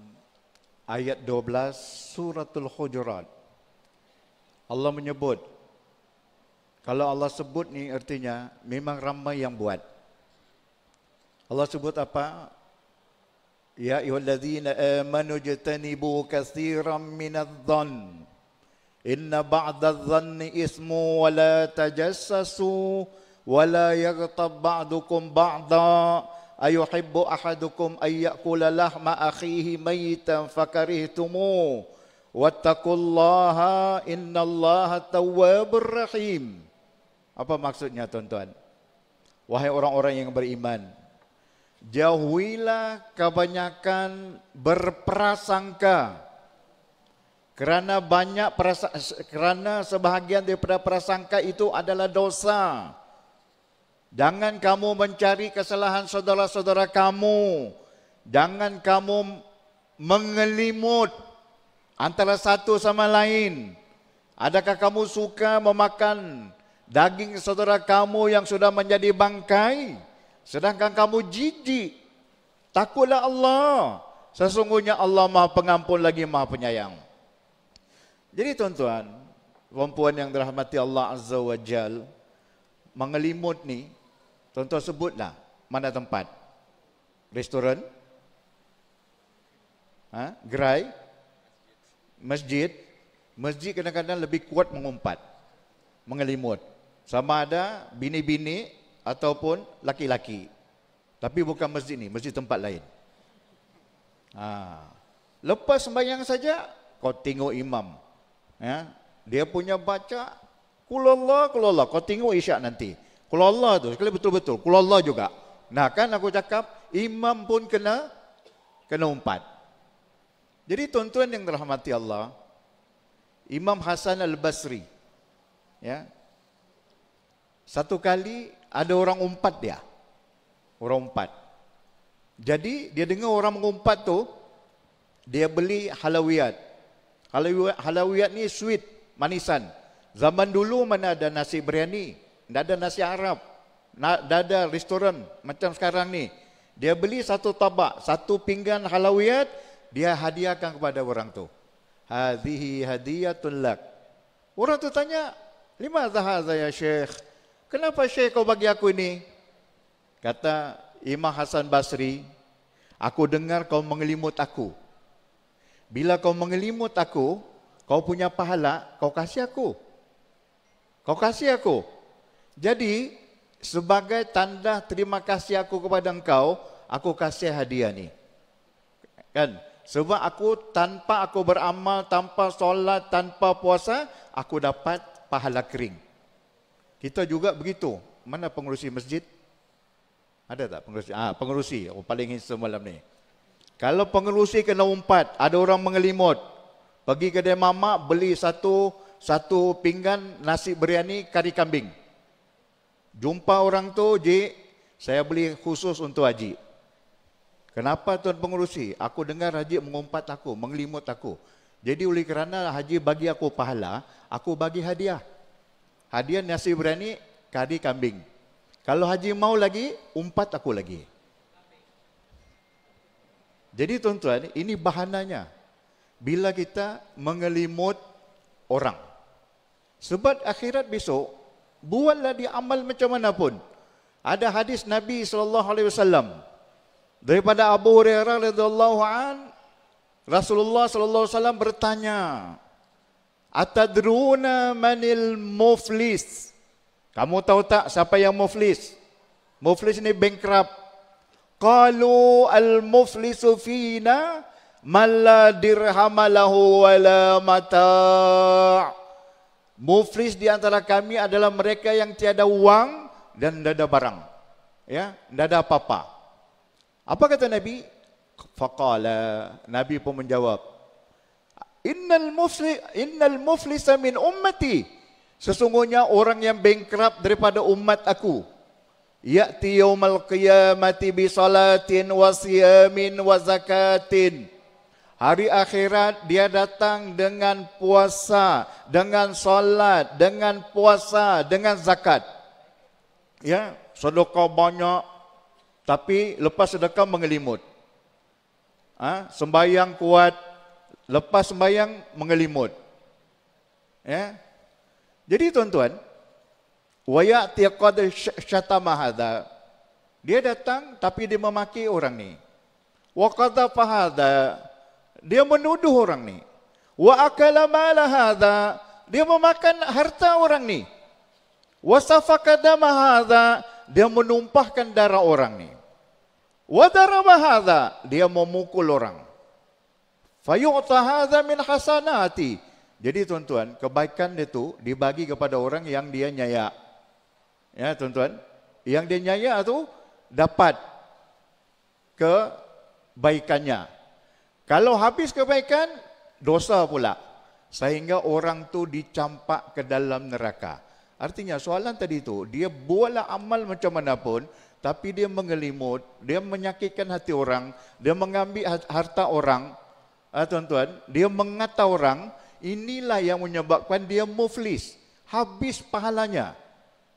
Speaker 6: ayat 12 suratul Hujurat, Allah menyebut, kalau Allah sebut ni artinya memang ramai yang buat. Allah sebut apa? Ya ayyuhallazina amanu jtanibu katsiran minadh-dhann inna ba'dadh-dhanni ismu wa la tajassasu wa la yaghtab ba'dukum ba'da ayuhibbu ahadukum ay ya'kula lahma akhihi maytan fakarihtumu wattaqullaha innallaha tawwabur rahim. Apa maksudnya tuan-tuan? Wahai orang-orang yang beriman, jauhilah kebanyakan berprasangka, kerana sebahagian daripada prasangka itu adalah dosa. Jangan kamu mencari kesalahan saudara-saudara kamu. Jangan kamu mengelimut antara satu sama lain. Adakah kamu suka memakan daging saudara kamu yang sudah menjadi bangkai, sedangkan kamu jijik? Takutlah Allah. Sesungguhnya Allah Maha Pengampun lagi Maha Penyayang. Jadi tuan-tuan, perempuan yang dirahmati Allah Azza wa Jal, mengelimut ni, tuan-tuan sebutlah mana tempat? Restoran? Gerai? Masjid? Masjid kadang-kadang lebih kuat mengumpat, mengelimut. Sama ada bini-bini ataupun laki-laki. Tapi bukan masjid ni, masjid tempat lain. Lepas sembahyang saja, kau tengok imam. Dia punya baca kulallah, kulallah. Kau tengok isyak nanti. Kulallah tu, sekali betul-betul. Kulallah juga. Nah kan aku cakap, imam pun kena umpat. Jadi tuan-tuan yang dirahmati Allah, Imam Hasan Al-Basri, satu kali ada orang umpat dia. Orang umpat. Jadi dia dengar orang mengumpat tu, dia beli halawiyat. Halawiyat ni sweet, manisan. Zaman dulu mana ada nasi biryani, tidak ada nasi Arab, tidak ada restoran macam sekarang ni. Dia beli satu tabak, satu pinggan halawiyat, dia hadiahkan kepada orang tu. Hadhihi hadiyatun lak. Orang tu tanya, limadha hadha ya Syekh? Kenapa Syekh kau bagi aku ini? Kata Imam Hasan Basri, aku dengar kau mengelimut aku. Bila kau mengelimut aku, kau punya pahala, kau kasih aku. Kau kasih aku. Jadi, sebagai tanda terima kasih aku kepada engkau, aku kasih hadiah ni. Kan? Sebab tanpa aku beramal, tanpa solat, tanpa puasa, aku dapat pahala kering. Kita juga begitu. Mana pengurusi masjid? Ada tak pengurusi? Pengurusi. Oh, paling handsome malam ni. Kalau pengurusi kena umpat, ada orang mengelimut, pergi kedai mamak, beli satu pinggan nasi biryani kari kambing. Jumpa orang tu, Ji, saya beli khusus untuk Haji. Kenapa tuan pengurusi? Aku dengar Haji mengumpat aku, mengelimut aku. Jadi oleh kerana Haji bagi aku pahala, aku bagi hadiah. Hadiah nasi biryani kari kambing. Kalau Haji mau lagi, umpat aku lagi. Jadi tuan-tuan, ini bahananya. Bila kita mengelimut orang. Sebab akhirat besok, buatlah dia amal macam mana pun. Ada hadis Nabi SAW daripada Abu Hurairah radhiyallahu an, Rasulullah SAW bertanya, Atadruna manil muflis? Kamu tahu tak siapa yang muflis? Muflis ni bankrupt. Qalu al-muflisu fina man la dirham lahu wala mata'. Muflis di antara kami adalah mereka yang tiada wang dan tidak ada barang. Ya, tidak ada apa-apa. Apa kata Nabi? Faqala, Nabi pun menjawab, Innal muflisa min ummati. Sesungguhnya orang yang bankrupt daripada umat aku. Ya'ti yaumal qiyamati bi salatin wa siyamin wa zakatin. Hari akhirat dia datang dengan puasa, dengan solat, dengan puasa, dengan zakat. Ya, sedekah banyak tapi lepas sedekah mengelimut. Sembayang kuat, lepas sembayang mengelimut. Ya. Jadi tuan-tuan, wa ya'ti qad syatama hadha. Dia datang tapi dia memaki orang ni. Wa qadhafa hadha. Dia menuduh orang ni. Wa akala mala hadha. Dia memakan harta orang ni. Wa safaka dama hadha. Dia menumpahkan darah orang ni. Wa daraba hadha. Dia memukul orang. Fayu'ta hadha min hasanati. Jadi tuan-tuan, kebaikan itu dibagi kepada orang yang dia nyayak. Ya tuan-tuan, yang dia nyayak tu dapat kebaikannya. Kalau habis kebaikan, dosa pula. Sehingga orang tu dicampak ke dalam neraka. Artinya soalan tadi tu, dia buatlah amal macam mana pun, tapi dia mengelimut, dia menyakitkan hati orang, dia mengambil harta orang. Tuan-tuan, dia mengata orang, inilah yang menyebabkan dia muflis, habis pahalanya.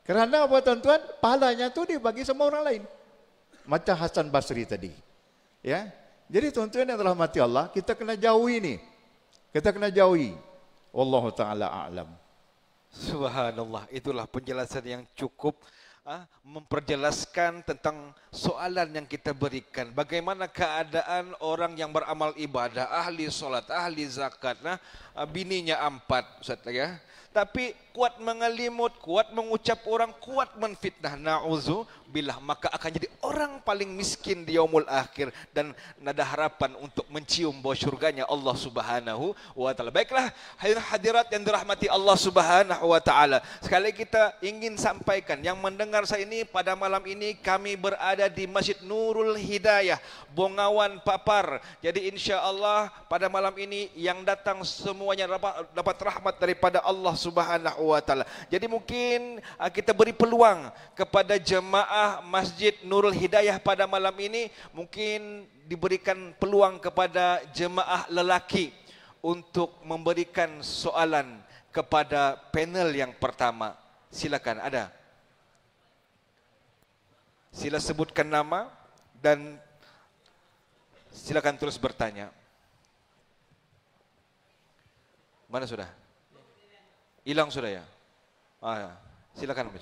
Speaker 6: Kerana apa tuan-tuan? Pahalanya tu dibagi sama orang lain. Macam Hasan Basri tadi. Ya. Jadi tuan-tuan yang dirahmati Allah, kita kena jauhi ni. Kita kena jauhi. Wallahu taala a'lam.
Speaker 4: Subhanallah, itulah penjelasan yang cukup memperjelaskan tentang soalan yang kita berikan. Bagaimana keadaan orang yang beramal ibadah, ahli solat, ahli zakat, bininya 4, Ustaz ya. Tapi kuat mengelimut, kuat mengucap orang, kuat menfitnah, na'udzubillah, maka akan jadi orang paling miskin di yaumul akhir dan ada harapan untuk mencium bau syurganya Allah Subhanahu wa taala. Baiklah hadirat yang dirahmati Allah Subhanahu wa taala. Sekali kita ingin sampaikan yang mendengar saya ini, pada malam ini kami berada di Masjid Nurul Hidayah, Bongawan Papar. Jadi insya-Allah pada malam ini yang datang semuanya dapat rahmat daripada Allah Subhanahu wa taala. Jadi mungkin kita beri peluang kepada jemaah Masjid Nurul Hidayah pada malam ini, mungkin diberikan peluang kepada jemaah lelaki untuk memberikan soalan kepada panel yang pertama. Silakan, ada. Sila sebutkan nama dan silakan terus bertanya. Mana sudah? Hilang sudah ya? Silakan.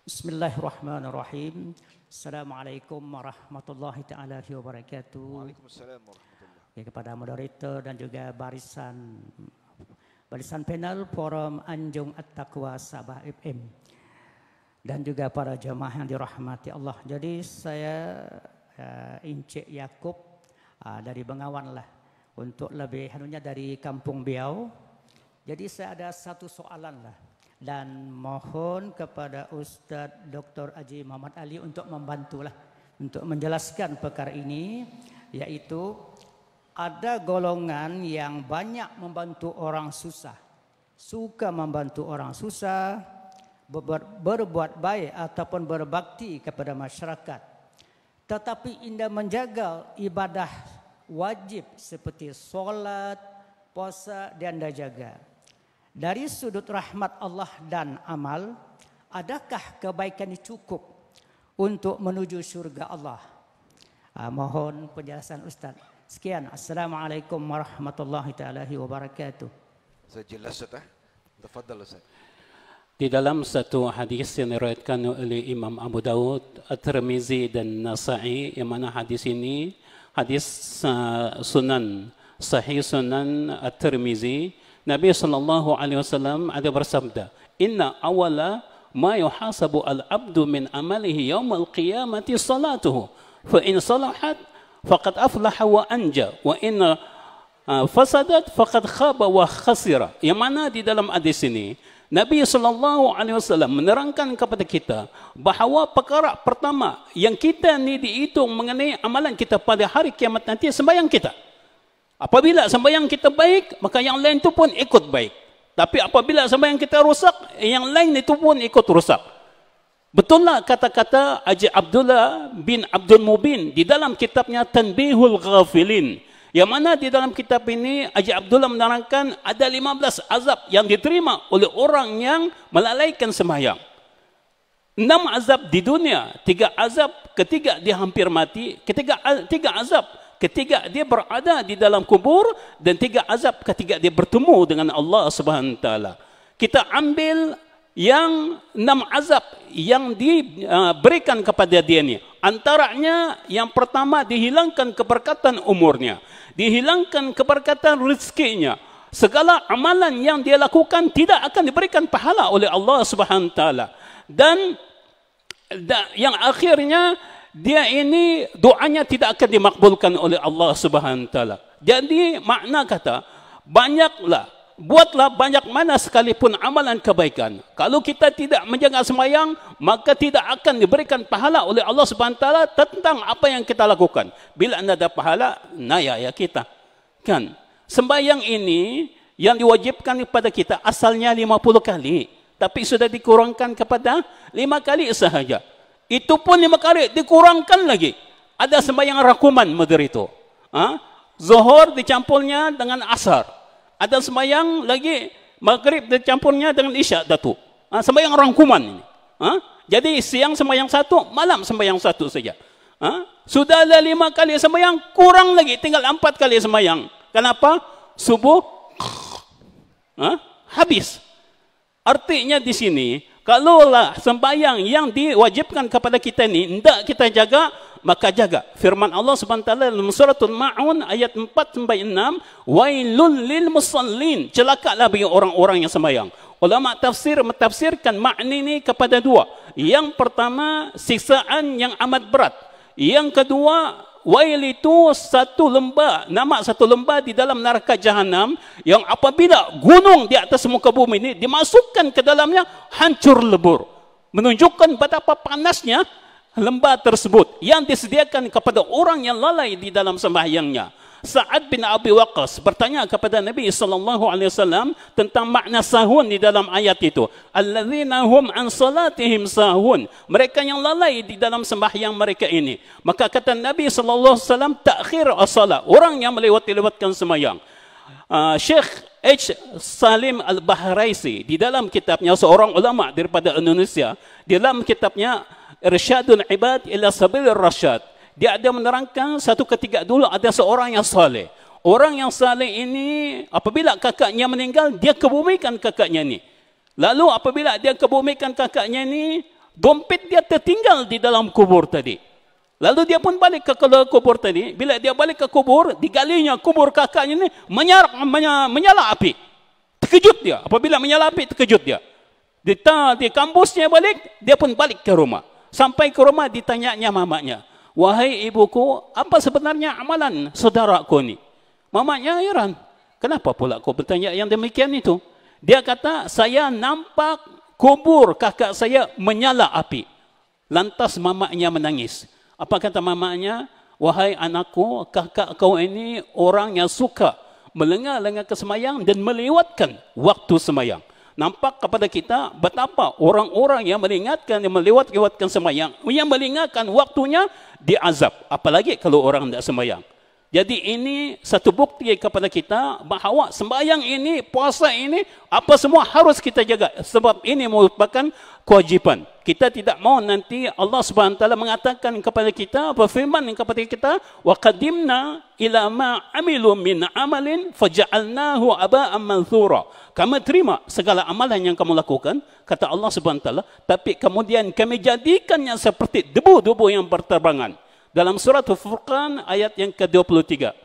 Speaker 7: Bismillahirrahmanirrahim. Assalamualaikum warahmatullahi taala wabarakatuh.
Speaker 4: Waalaikumsalam warahmatullahi.
Speaker 7: Ya, kepada moderator dan juga barisan panel Forum Anjung At-Taqwa Sabah FM dan juga para jemaah yang dirahmati Allah. Jadi saya Encik Yaakob dari Bengawan lah, untuk lebih dari Kampung Biau. Jadi saya ada satu soalan lah, dan mohon kepada Ustaz Dr. Haji Muhammad Ali untuk membantulah untuk menjelaskan perkara ini, yaitu ada golongan yang banyak membantu orang susah, suka membantu orang susah, berbuat baik ataupun berbakti kepada masyarakat, tetapi tidak menjaga ibadah wajib seperti solat, puasa dan jaga. Dari sudut rahmat Allah dan amal, adakah kebaikan ini cukup untuk menuju syurga Allah? Mohon penjelasan Ustaz. Sekian. Assalamualaikum warahmatullahi taala wabarakatuh.
Speaker 4: Saya jelas Ustaz. Tafadhal Ustaz.
Speaker 5: Di dalam satu hadis yang diriwayatkan oleh Imam Abu Daud, At-Tirmizi dan Nasa'i, yang mana hadis ini hadis Sunan Sahih Sunan At-Tirmizi, Nabi SAW ada bersabda, inna awala ma yuhasabu al-abdu min amalihi yawmal qiyamati salatuhu, fa in salahat faqad aflaha wa anja, wa in fasadat faqad khaba wa khasira. Yang mana di dalam hadis ini Nabi SAW menerangkan kepada kita bahawa perkara pertama yang kita ni dihitung mengenai amalan kita pada hari kiamat nanti sembahyang kita. Apabila sembahyang kita baik, maka yang lain itu pun ikut baik. Tapi apabila sembahyang kita rosak, yang lain itu pun ikut rosak. Betullah kata-kata Haji Abdullah bin Abdul Mubin di dalam kitabnya Tanbihul Ghafilin. Yang mana di dalam kitab ini Haji Abdullah menerangkan ada 15 azab yang diterima oleh orang yang melalaikan sembahyang. 6 azab di dunia, 3 azab ketika dia hampir mati, 3 azab ketika dia berada di dalam kubur, dan 3 azab ketika dia bertemu dengan Allah Subhanahu wa taala. Kita ambil yang 6 azab yang diberikan kepada dia ni. Antaranya yang pertama, dihilangkan keberkatan umurnya, dihilangkan keberkatan rezekinya. Segala amalan yang dia lakukan tidak akan diberikan pahala oleh Allah Subhanahu wa taala. Dan yang akhirnya dia ini doanya tidak akan dimakbulkan oleh Allah Subhanahu wa taala. Jadi makna kata, buatlah banyak mana sekalipun amalan kebaikan. Kalau kita tidak menjaga sembahyang, maka tidak akan diberikan pahala oleh Allah Subhanahu wa taala tentang apa yang kita lakukan. Bila anda ada pahala, naya ya kita. Kan? Sembahyang ini yang diwajibkan kepada kita asalnya 50 kali, tapi sudah dikurangkan kepada 5 kali sahaja. Itu pun 5 kali dikurangkan lagi. Ada sembahyang rakuman model itu. Zuhur dicampurnya dengan asar. Ada sembahyang lagi maghrib dicampurnya dengan isya datu. Sembahyang rangkuman ini. Jadi siang sembahyang 1, malam sembahyang 1 saja. Sudah ada 5 kali sembahyang, kurang lagi, tinggal 4 kali sembahyang. Kenapa? Subuh habis. Artinya di sini, kalaulah sembahyang yang diwajibkan kepada kita ini hendak kita jaga, maka jaga. Firman Allah Subhanahu wa taala dalam suratul Maun ayat 4 sampai 6, wailul lil musallin, celakalah bagi orang-orang yang sembahyang. Ulama tafsir mentafsirkan makna ini kepada 2. Yang pertama, siksaan yang amat berat. Yang kedua, wail itu satu lembah, nama satu lembah di dalam neraka jahanam, yang apabila gunung di atas muka bumi ini dimasukkan ke dalamnya, hancur lebur. Menunjukkan betapa panasnya lembah tersebut yang disediakan kepada orang yang lalai di dalam sembahyangnya. Sa'ad bin Abi Waqqas bertanya kepada Nabi SAW tentang makna sahun di dalam ayat itu. Alladzina hum an salatihim sahun. Mereka yang lalai di dalam sembahyang mereka ini. Maka kata Nabi SAW, ta'khir as-salat, orang yang melewat-lewatkan sembahyang. Syekh H. Salim Al-Bahraisi di dalam kitabnya, seorang ulama daripada Indonesia, di dalam kitabnya Irsyadul Ibad ila Sabilir Rasyad, dia ada menerangkan satu ketika dulu ada seorang yang saleh. Orang yang saleh ini apabila kakaknya meninggal, dia kebumikan kakaknya ini. Lalu apabila dia kebumikan kakaknya ini, dompet dia tertinggal di dalam kubur tadi. Lalu dia pun balik ke kubur tadi. Bila dia balik ke kubur, digalinya kubur kakaknya ini, menyala api. Terkejut dia. Apabila menyala api, terkejut dia. Di kampusnya balik, dia pun balik ke rumah. Sampai ke rumah ditanyanya mamanya, wahai ibuku, apa sebenarnya amalan saudaraku ni? Mamanya heran. Kenapa pula kau bertanya yang demikian itu? Dia kata, saya nampak kubur kakak saya menyala api. Lantas mamanya menangis. Apa kata mamanya? Wahai anakku, kakak kau ini orang yang suka melengah-lengah ke semayang dan melewatkan waktu semayang. Nampak kepada kita betapa orang-orang yang melewat-lewatkan semayang, yang melengahkan waktunya, diazab. Apalagi kalau orang tidak semayang. Jadi ini satu bukti kepada kita bahawa sembahyang ini, puasa ini, apa semua harus kita jaga. Sebab ini merupakan kewajipan. Kita tidak mau nanti Allah Subhanahu wa taala mengatakan kepada kita, berfirman kepada kita, wa qadimna ila ma amilu min amalin faja'alnahu aba'an manthura. Kami terima segala amalan yang kamu lakukan, kata Allah Subhanahu wa taala, tapi kemudian kami jadikannya seperti debu-debu yang berterbangan. Dalam surat Al-Furqan ayat yang ke-23.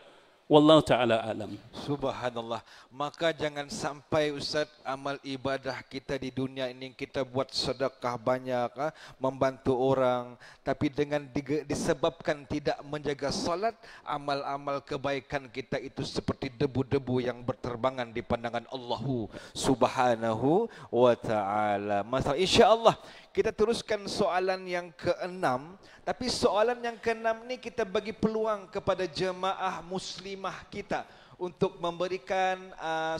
Speaker 5: Wallahu taala alam.
Speaker 4: Subhanallah. Maka jangan sampai Ustaz amal ibadah kita di dunia ini kita buat sedekah banyak, membantu orang, tapi dengan disebabkan tidak menjaga salat, amal-amal kebaikan kita itu seperti debu-debu yang berterbangan di pandangan Allah Subhanahu wa taala. Masa insya-Allah kita teruskan soalan yang ke-6, tapi soalan yang ke-6 ni kita bagi peluang kepada jemaah muslimah kita untuk memberikan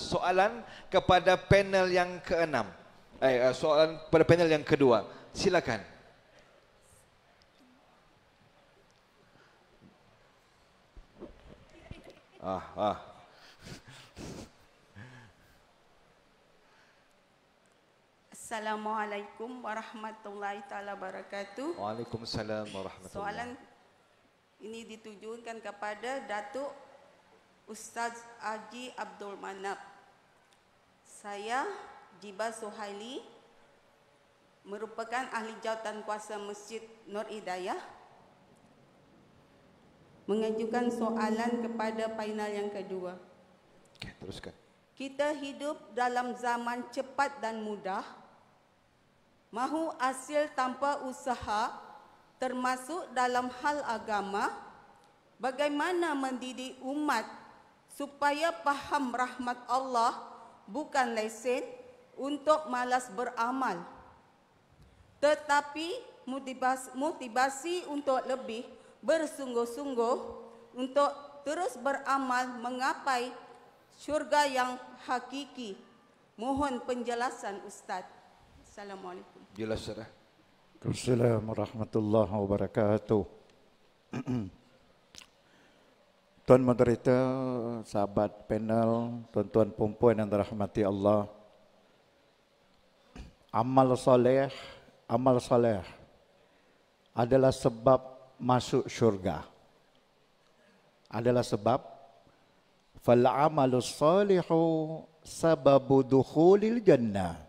Speaker 4: soalan kepada panel yang ke-6. Soalan pada panel yang kedua. Silakan.
Speaker 8: Assalamualaikum warahmatullahi taala wabarakatuh.
Speaker 4: Waalaikumsalam warahmatullahi.
Speaker 8: Soalan ini ditujukan kepada Datuk Ustaz Haji Abdul Manap. Saya Jiba Suhaili, merupakan ahli jawatan kuasa Masjid Nur Hidayah, mengajukan soalan kepada panel yang kedua.
Speaker 4: Okay, teruskan.
Speaker 8: Kita hidup dalam zaman cepat dan mudah. Mahu hasil tanpa usaha, termasuk dalam hal agama. Bagaimana mendidik umat supaya faham rahmat Allah bukan lesen untuk malas beramal, tetapi motivasi untuk lebih bersungguh-sungguh untuk terus beramal menggapai syurga yang hakiki. Mohon penjelasan Ustaz. Assalamualaikum.
Speaker 4: Jelas sudah.
Speaker 6: Assalamualaikum warahmatullahi wabarakatuh. Tuan moderator, sahabat panel, tuan-tuan perempuan yang dirahmati Allah. Amal soleh adalah sebab masuk syurga. Adalah sebab fal amalus salihu sababu dukhulil jannah.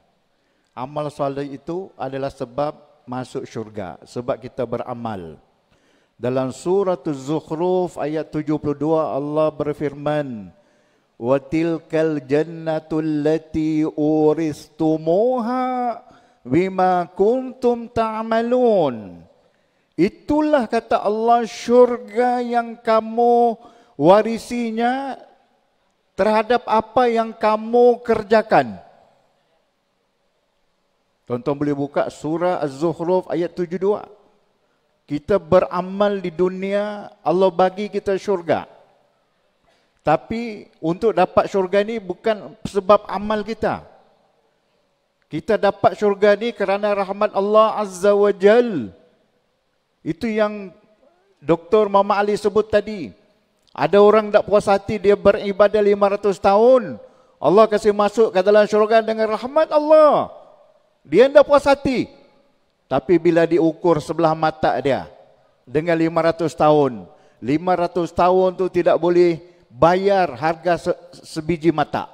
Speaker 6: Amal soleh itu adalah sebab masuk syurga, sebab kita beramal. Dalam surah Az-Zukhruf ayat 72 Allah berfirman, "Wa tilkal jannatu allati uristumuha bima kuntum ta'malun." Itulah kata Allah syurga yang kamu warisinya terhadap apa yang kamu kerjakan. Tuan-tuan boleh buka surah Az-Zukhruf ayat 72. Kita beramal di dunia, Allah bagi kita syurga. Tapi untuk dapat syurga ni bukan sebab amal kita. Kita dapat syurga ni kerana rahmat Allah Azza wa Jal. Itu yang Dr. Muhammad Ali sebut tadi. Ada orang tak puas hati, dia beribadah 500 tahun. Allah kasih masuk ke dalam syurga dengan rahmat Allah. Dia tidak puas hati. Tapi bila diukur sebelah mata dia dengan 500 tahun. 500 tahun tu tidak boleh bayar harga sebiji mata.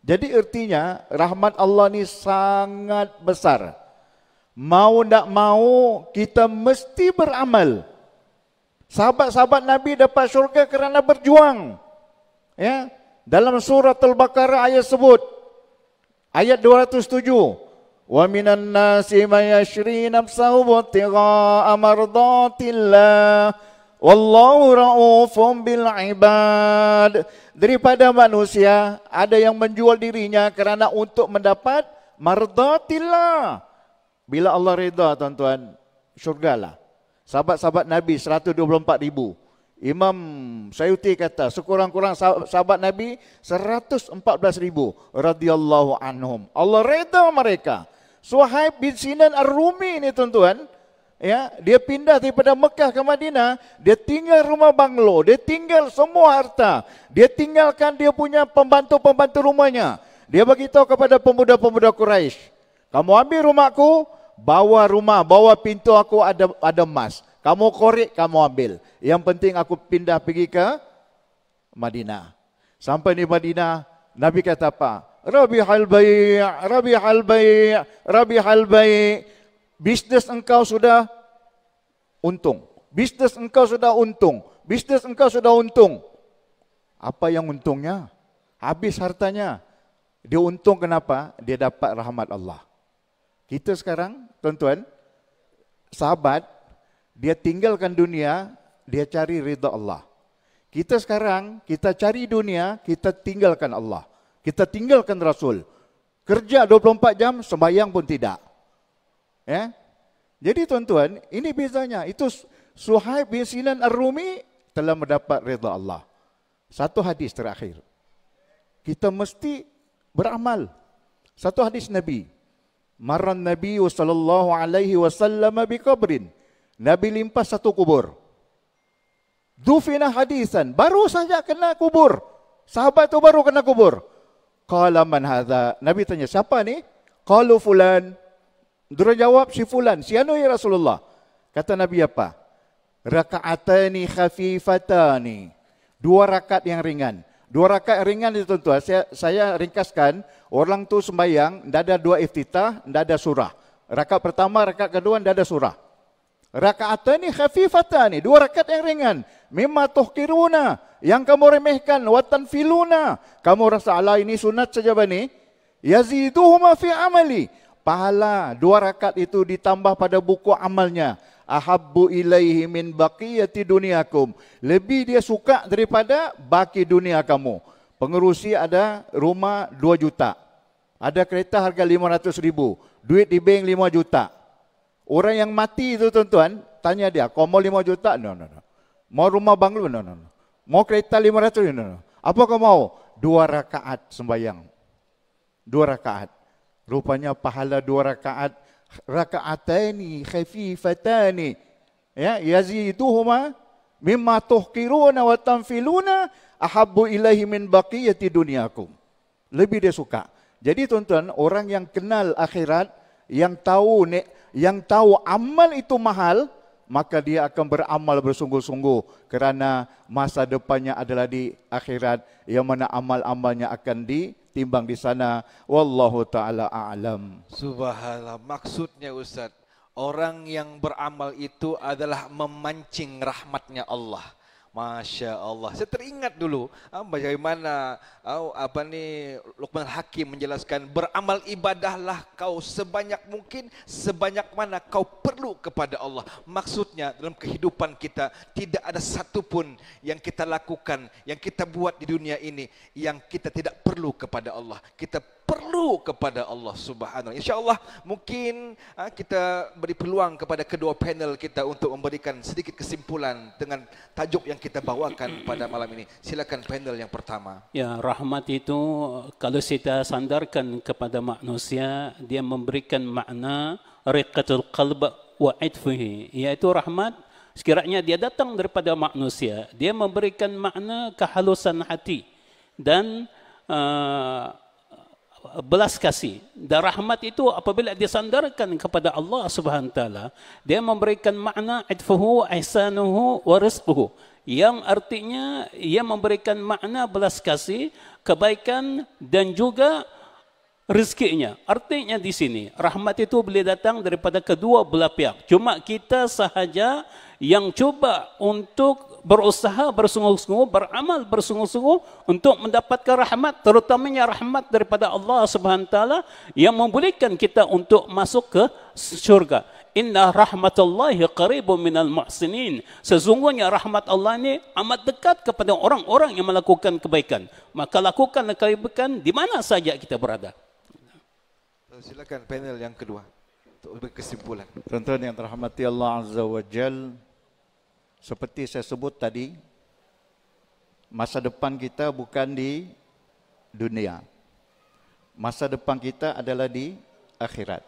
Speaker 6: Jadi artinya rahmat Allah ni sangat besar. Mau tak mau kita mesti beramal. Sahabat-sahabat Nabi dapat syurga kerana berjuang. Ya, dalam surah Al-Baqarah ayat sebut ayat 207. Wa minan nasi may yashri nafsahu ibtigha'a mardatillah wallahu ra'ufun bil ibad. Daripada manusia ada yang menjual dirinya kerana untuk mendapat mardatillah. Bila Allah redha, tuan-tuan, syurgalah. Sahabat-sahabat Nabi 124,000. Imam Sayuti kata sekurang-kurang sahabat Nabi 114,000 radhiyallahu anhum. Allah redha mereka. Suhaib bin Sinan Ar-Rumi ni, tuan-tuan, ya, dia pindah daripada Mekah ke Madinah, dia tinggal rumah banglo, dia tinggal semua harta, dia tinggalkan dia punya pembantu-pembantu rumahnya. Dia bagi tahu kepada pemuda-pemuda Quraisy, kamu ambil rumahku, bawa pintu aku ada emas. Kamu korek, kamu ambil. Yang penting aku pindah pergi ke Madinah. Sampai di Madinah, Nabi kata apa? Rabihal bai', rabihal bai', rabihal bai'. Bisnes engkau sudah untung. Bisnes engkau sudah untung. Bisnes engkau sudah untung. Apa yang untungnya? Habis hartanya. Dia untung kenapa? Dia dapat rahmat Allah. Kita sekarang, tuan-tuan, sahabat, dia tinggalkan dunia, dia cari ridha Allah. Kita sekarang, kita cari dunia, kita tinggalkan Allah. Kita tinggalkan Rasul. Kerja 24 jam, sembahyang pun tidak. Ya? Jadi tuan-tuan, ini bezanya. Itu Suhaib bin Sinan Ar-Rumi telah mendapat ridha Allah. Satu hadis terakhir. Kita mesti beramal. Satu hadis Nabi. Marran Nabi sallallahu alaihi wasallam bi qabrin. Nabi limpas satu kubur. Dufina hadisan, baru saja kena kubur. Sahabat tu baru kena kubur. Qala man hadza? Nabi tanya, siapa ni? Qalu fulan. Dia jawab, si fulan. Si anu ya Rasulullah? Kata Nabi apa? Raka'atani khafifatani. 2 rakaat yang ringan. 2 rakaat ringan itu tuan-tuan. Saya ringkaskan, orang tu sembahyang, tidak ada 2 iftitah, tidak ada surah. Rakaat pertama, rakaat kedua, tidak ada surah. Rakaatani khafifatani, 2 rakaat yang ringan. Mimma tuhkiruna, yang kamu remehkan, watan filuna. Kamu rasa ala ini sunat saja bani? Yaziduhuma fi amali. Pahala 2 rakaat itu ditambah pada buku amalnya. Ahabbu ilaihi min baqiyati duniakum. Lebih dia suka daripada baki dunia kamu. Pengerusi ada rumah 2 juta. Ada kereta harga 500,000. Duit di bank 5 juta. Orang yang mati itu tuan-tuan, tanya dia, kau mau 5 juta? No. Mau rumah banglo? No. Mau kereta 500? No. Apa kau mau? 2 rakaat sembahyang. 2 rakaat. Rupanya pahala 2 rakaat. Raka'ataini khafifatani. Ya, yaziduhuma mimma tuhkiruna wa tanfiluna ahabbu ilaihi min baqiyati dunyakum. Lebih dia suka. Jadi tuan-tuan, orang yang kenal akhirat, yang tahu amal itu mahal, maka dia akan beramal bersungguh-sungguh kerana masa depannya adalah di akhirat, yang mana amal-amalnya akan ditimbang di sana. Wallahu taala a'lam.
Speaker 4: Subhanallah, maksudnya Ustaz, orang yang beramal itu adalah memancing rahmatnya Allah. Masya Allah. Saya teringat dulu bagaimana Luqman Hakim menjelaskan, beramal ibadahlah kau sebanyak mungkin, sebanyak mana kau perlu kepada Allah. Maksudnya dalam kehidupan kita tidak ada satupun yang kita lakukan, yang kita buat di dunia ini yang kita tidak perlu kepada Allah. Kita perlu kepada Allah Subhanahu. InsyaAllah mungkin kita beri peluang kepada kedua panel kita untuk memberikan sedikit kesimpulan dengan tajuk yang kita bawakan pada malam ini. Silakan panel yang pertama.
Speaker 5: Ya, rahmat itu kalau kita sandarkan kepada manusia, dia memberikan makna riqatul qalb wa itfihi, iaitu rahmat sekiranya dia datang daripada manusia, dia memberikan makna kehalusan hati dan belas kasih. Dan rahmat itu apabila disandarkan kepada Allah Subhanahu wa taala, dia memberikan makna itfuhu ihsanuhu wa rizquhu, yang artinya ia memberikan makna belas kasih, kebaikan dan juga rezekinya. Artinya di sini rahmat itu boleh datang daripada kedua belah pihak. Cuma kita sahaja yang cuba untuk berusaha bersungguh-sungguh, beramal bersungguh-sungguh untuk mendapatkan rahmat, terutamanya rahmat daripada Allah Subhanahu wa taala yang membolehkan kita untuk masuk ke syurga. Inna rahmatullahi qaribun minal muhsinin. Sesungguhnya rahmat Allah ini amat dekat kepada orang-orang yang melakukan kebaikan. Maka lakukan kebaikan di mana saja kita berada.
Speaker 4: Silakan panel yang kedua untuk berkesimpulan.
Speaker 6: Tuan-tuan yang terhormati Allah Azza wa Jal, seperti saya sebut tadi, masa depan kita bukan di dunia. Masa depan kita adalah di akhirat.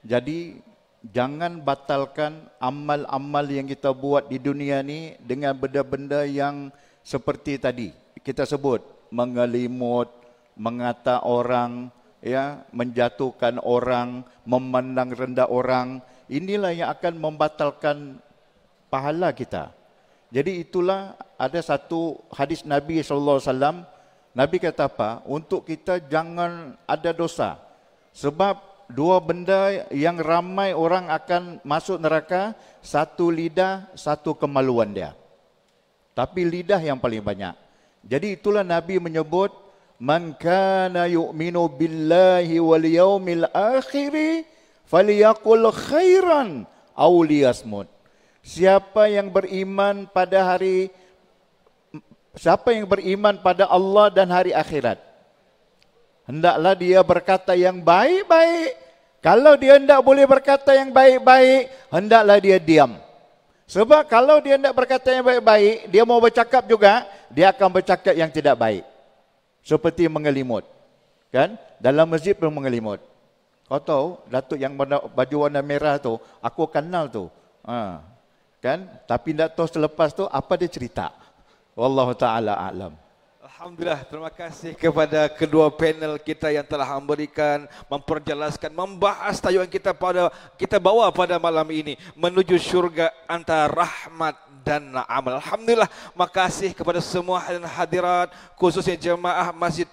Speaker 6: Jadi jangan batalkan amal-amal yang kita buat di dunia ni dengan benda-benda yang seperti tadi kita sebut, mengelimut, mengata orang, ya, menjatuhkan orang, memandang rendah orang. Inilah yang akan membatalkan pahala kita. Jadi itulah ada satu hadis Nabi SAW. Nabi kata apa? Untuk kita jangan ada dosa. Sebab 2 benda yang ramai orang akan masuk neraka. 1 lidah, 1 kemaluan dia. Tapi lidah yang paling banyak. Jadi itulah Nabi menyebut, man kana yu'minu billahi wal yaumil akhir falyaqul khairan aw liyasmut. Siapa yang beriman pada Allah dan hari akhirat, hendaklah dia berkata yang baik-baik. Kalau dia hendak boleh berkata yang baik-baik, hendaklah dia diam. Sebab kalau dia hendak berkata yang baik-baik, dia mau bercakap juga, dia akan bercakap yang tidak baik. Seperti mengelimut. Kan? Dalam masjid pun mengelimut. Kau tahu, Datuk yang baju warna merah tu, aku kenal tu. Kan? Tapi tak tahu selepas tu, apa dia cerita. Wallahu ta'ala a'lam.
Speaker 4: Alhamdulillah, terima kasih kepada kedua panel kita yang telah memberikan, memperjelaskan, membahas tajuk yang kita bawa pada malam ini, menuju syurga antara rahmat dan amal. Alhamdulillah, makasih kepada semua hadirat, khususnya jemaah Masjid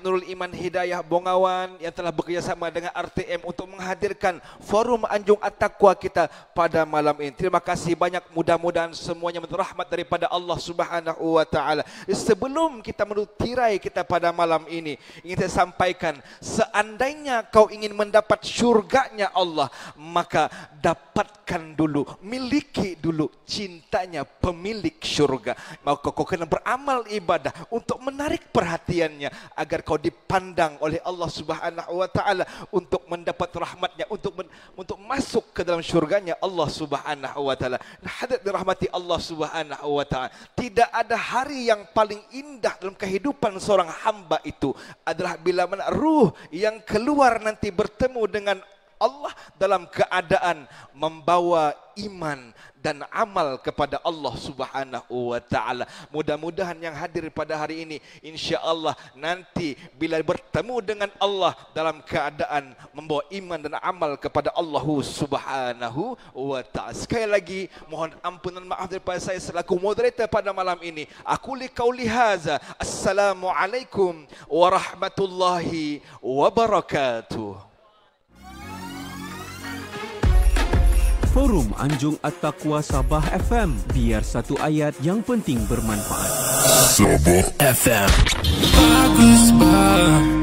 Speaker 4: Nurul Iman Hidayah Bongawan yang telah bekerjasama dengan RTM untuk menghadirkan forum Anjung At-Taqwa kita pada malam ini. Terima kasih banyak, mudah-mudahan semuanya mendapat rahmat daripada Allah Subhanahu wa taala. Sebelum kita menutup tirai kita pada malam ini, ingin saya sampaikan, seandainya kau ingin mendapat syurganya Allah, maka dapatkan dulu, miliki dulu cintanya pemilik syurga. Maka kau kena beramal ibadah untuk menarik perhatiannya, agar kau dipandang oleh Allah Subhanahu wa taala untuk mendapat rahmatnya, untuk masuk ke dalam syurganya Allah Subhanahu wa taala. Hadirat dirahmati Allah Subhanahu wa taala, tidak ada hari yang paling indah dalam kehidupan seorang hamba itu adalah bila mana ruh yang keluar nanti bertemu dengan Allah dalam keadaan membawa iman dan amal kepada Allah Subhanahu wa taala. Mudah-mudahan yang hadir pada hari ini, insya-Allah nanti bila bertemu dengan Allah dalam keadaan membawa iman dan amal kepada Allah Subhanahu wa taala. Sekali lagi mohon ampunan maaf daripada saya selaku moderator pada malam ini. Aku liqauli hadza. Assalamualaikum warahmatullahi wabarakatuh.
Speaker 3: Forum Anjung At-Taqwa Sabah FM, biar satu ayat yang penting bermanfaat.
Speaker 2: Sabah FM. Bagus bah.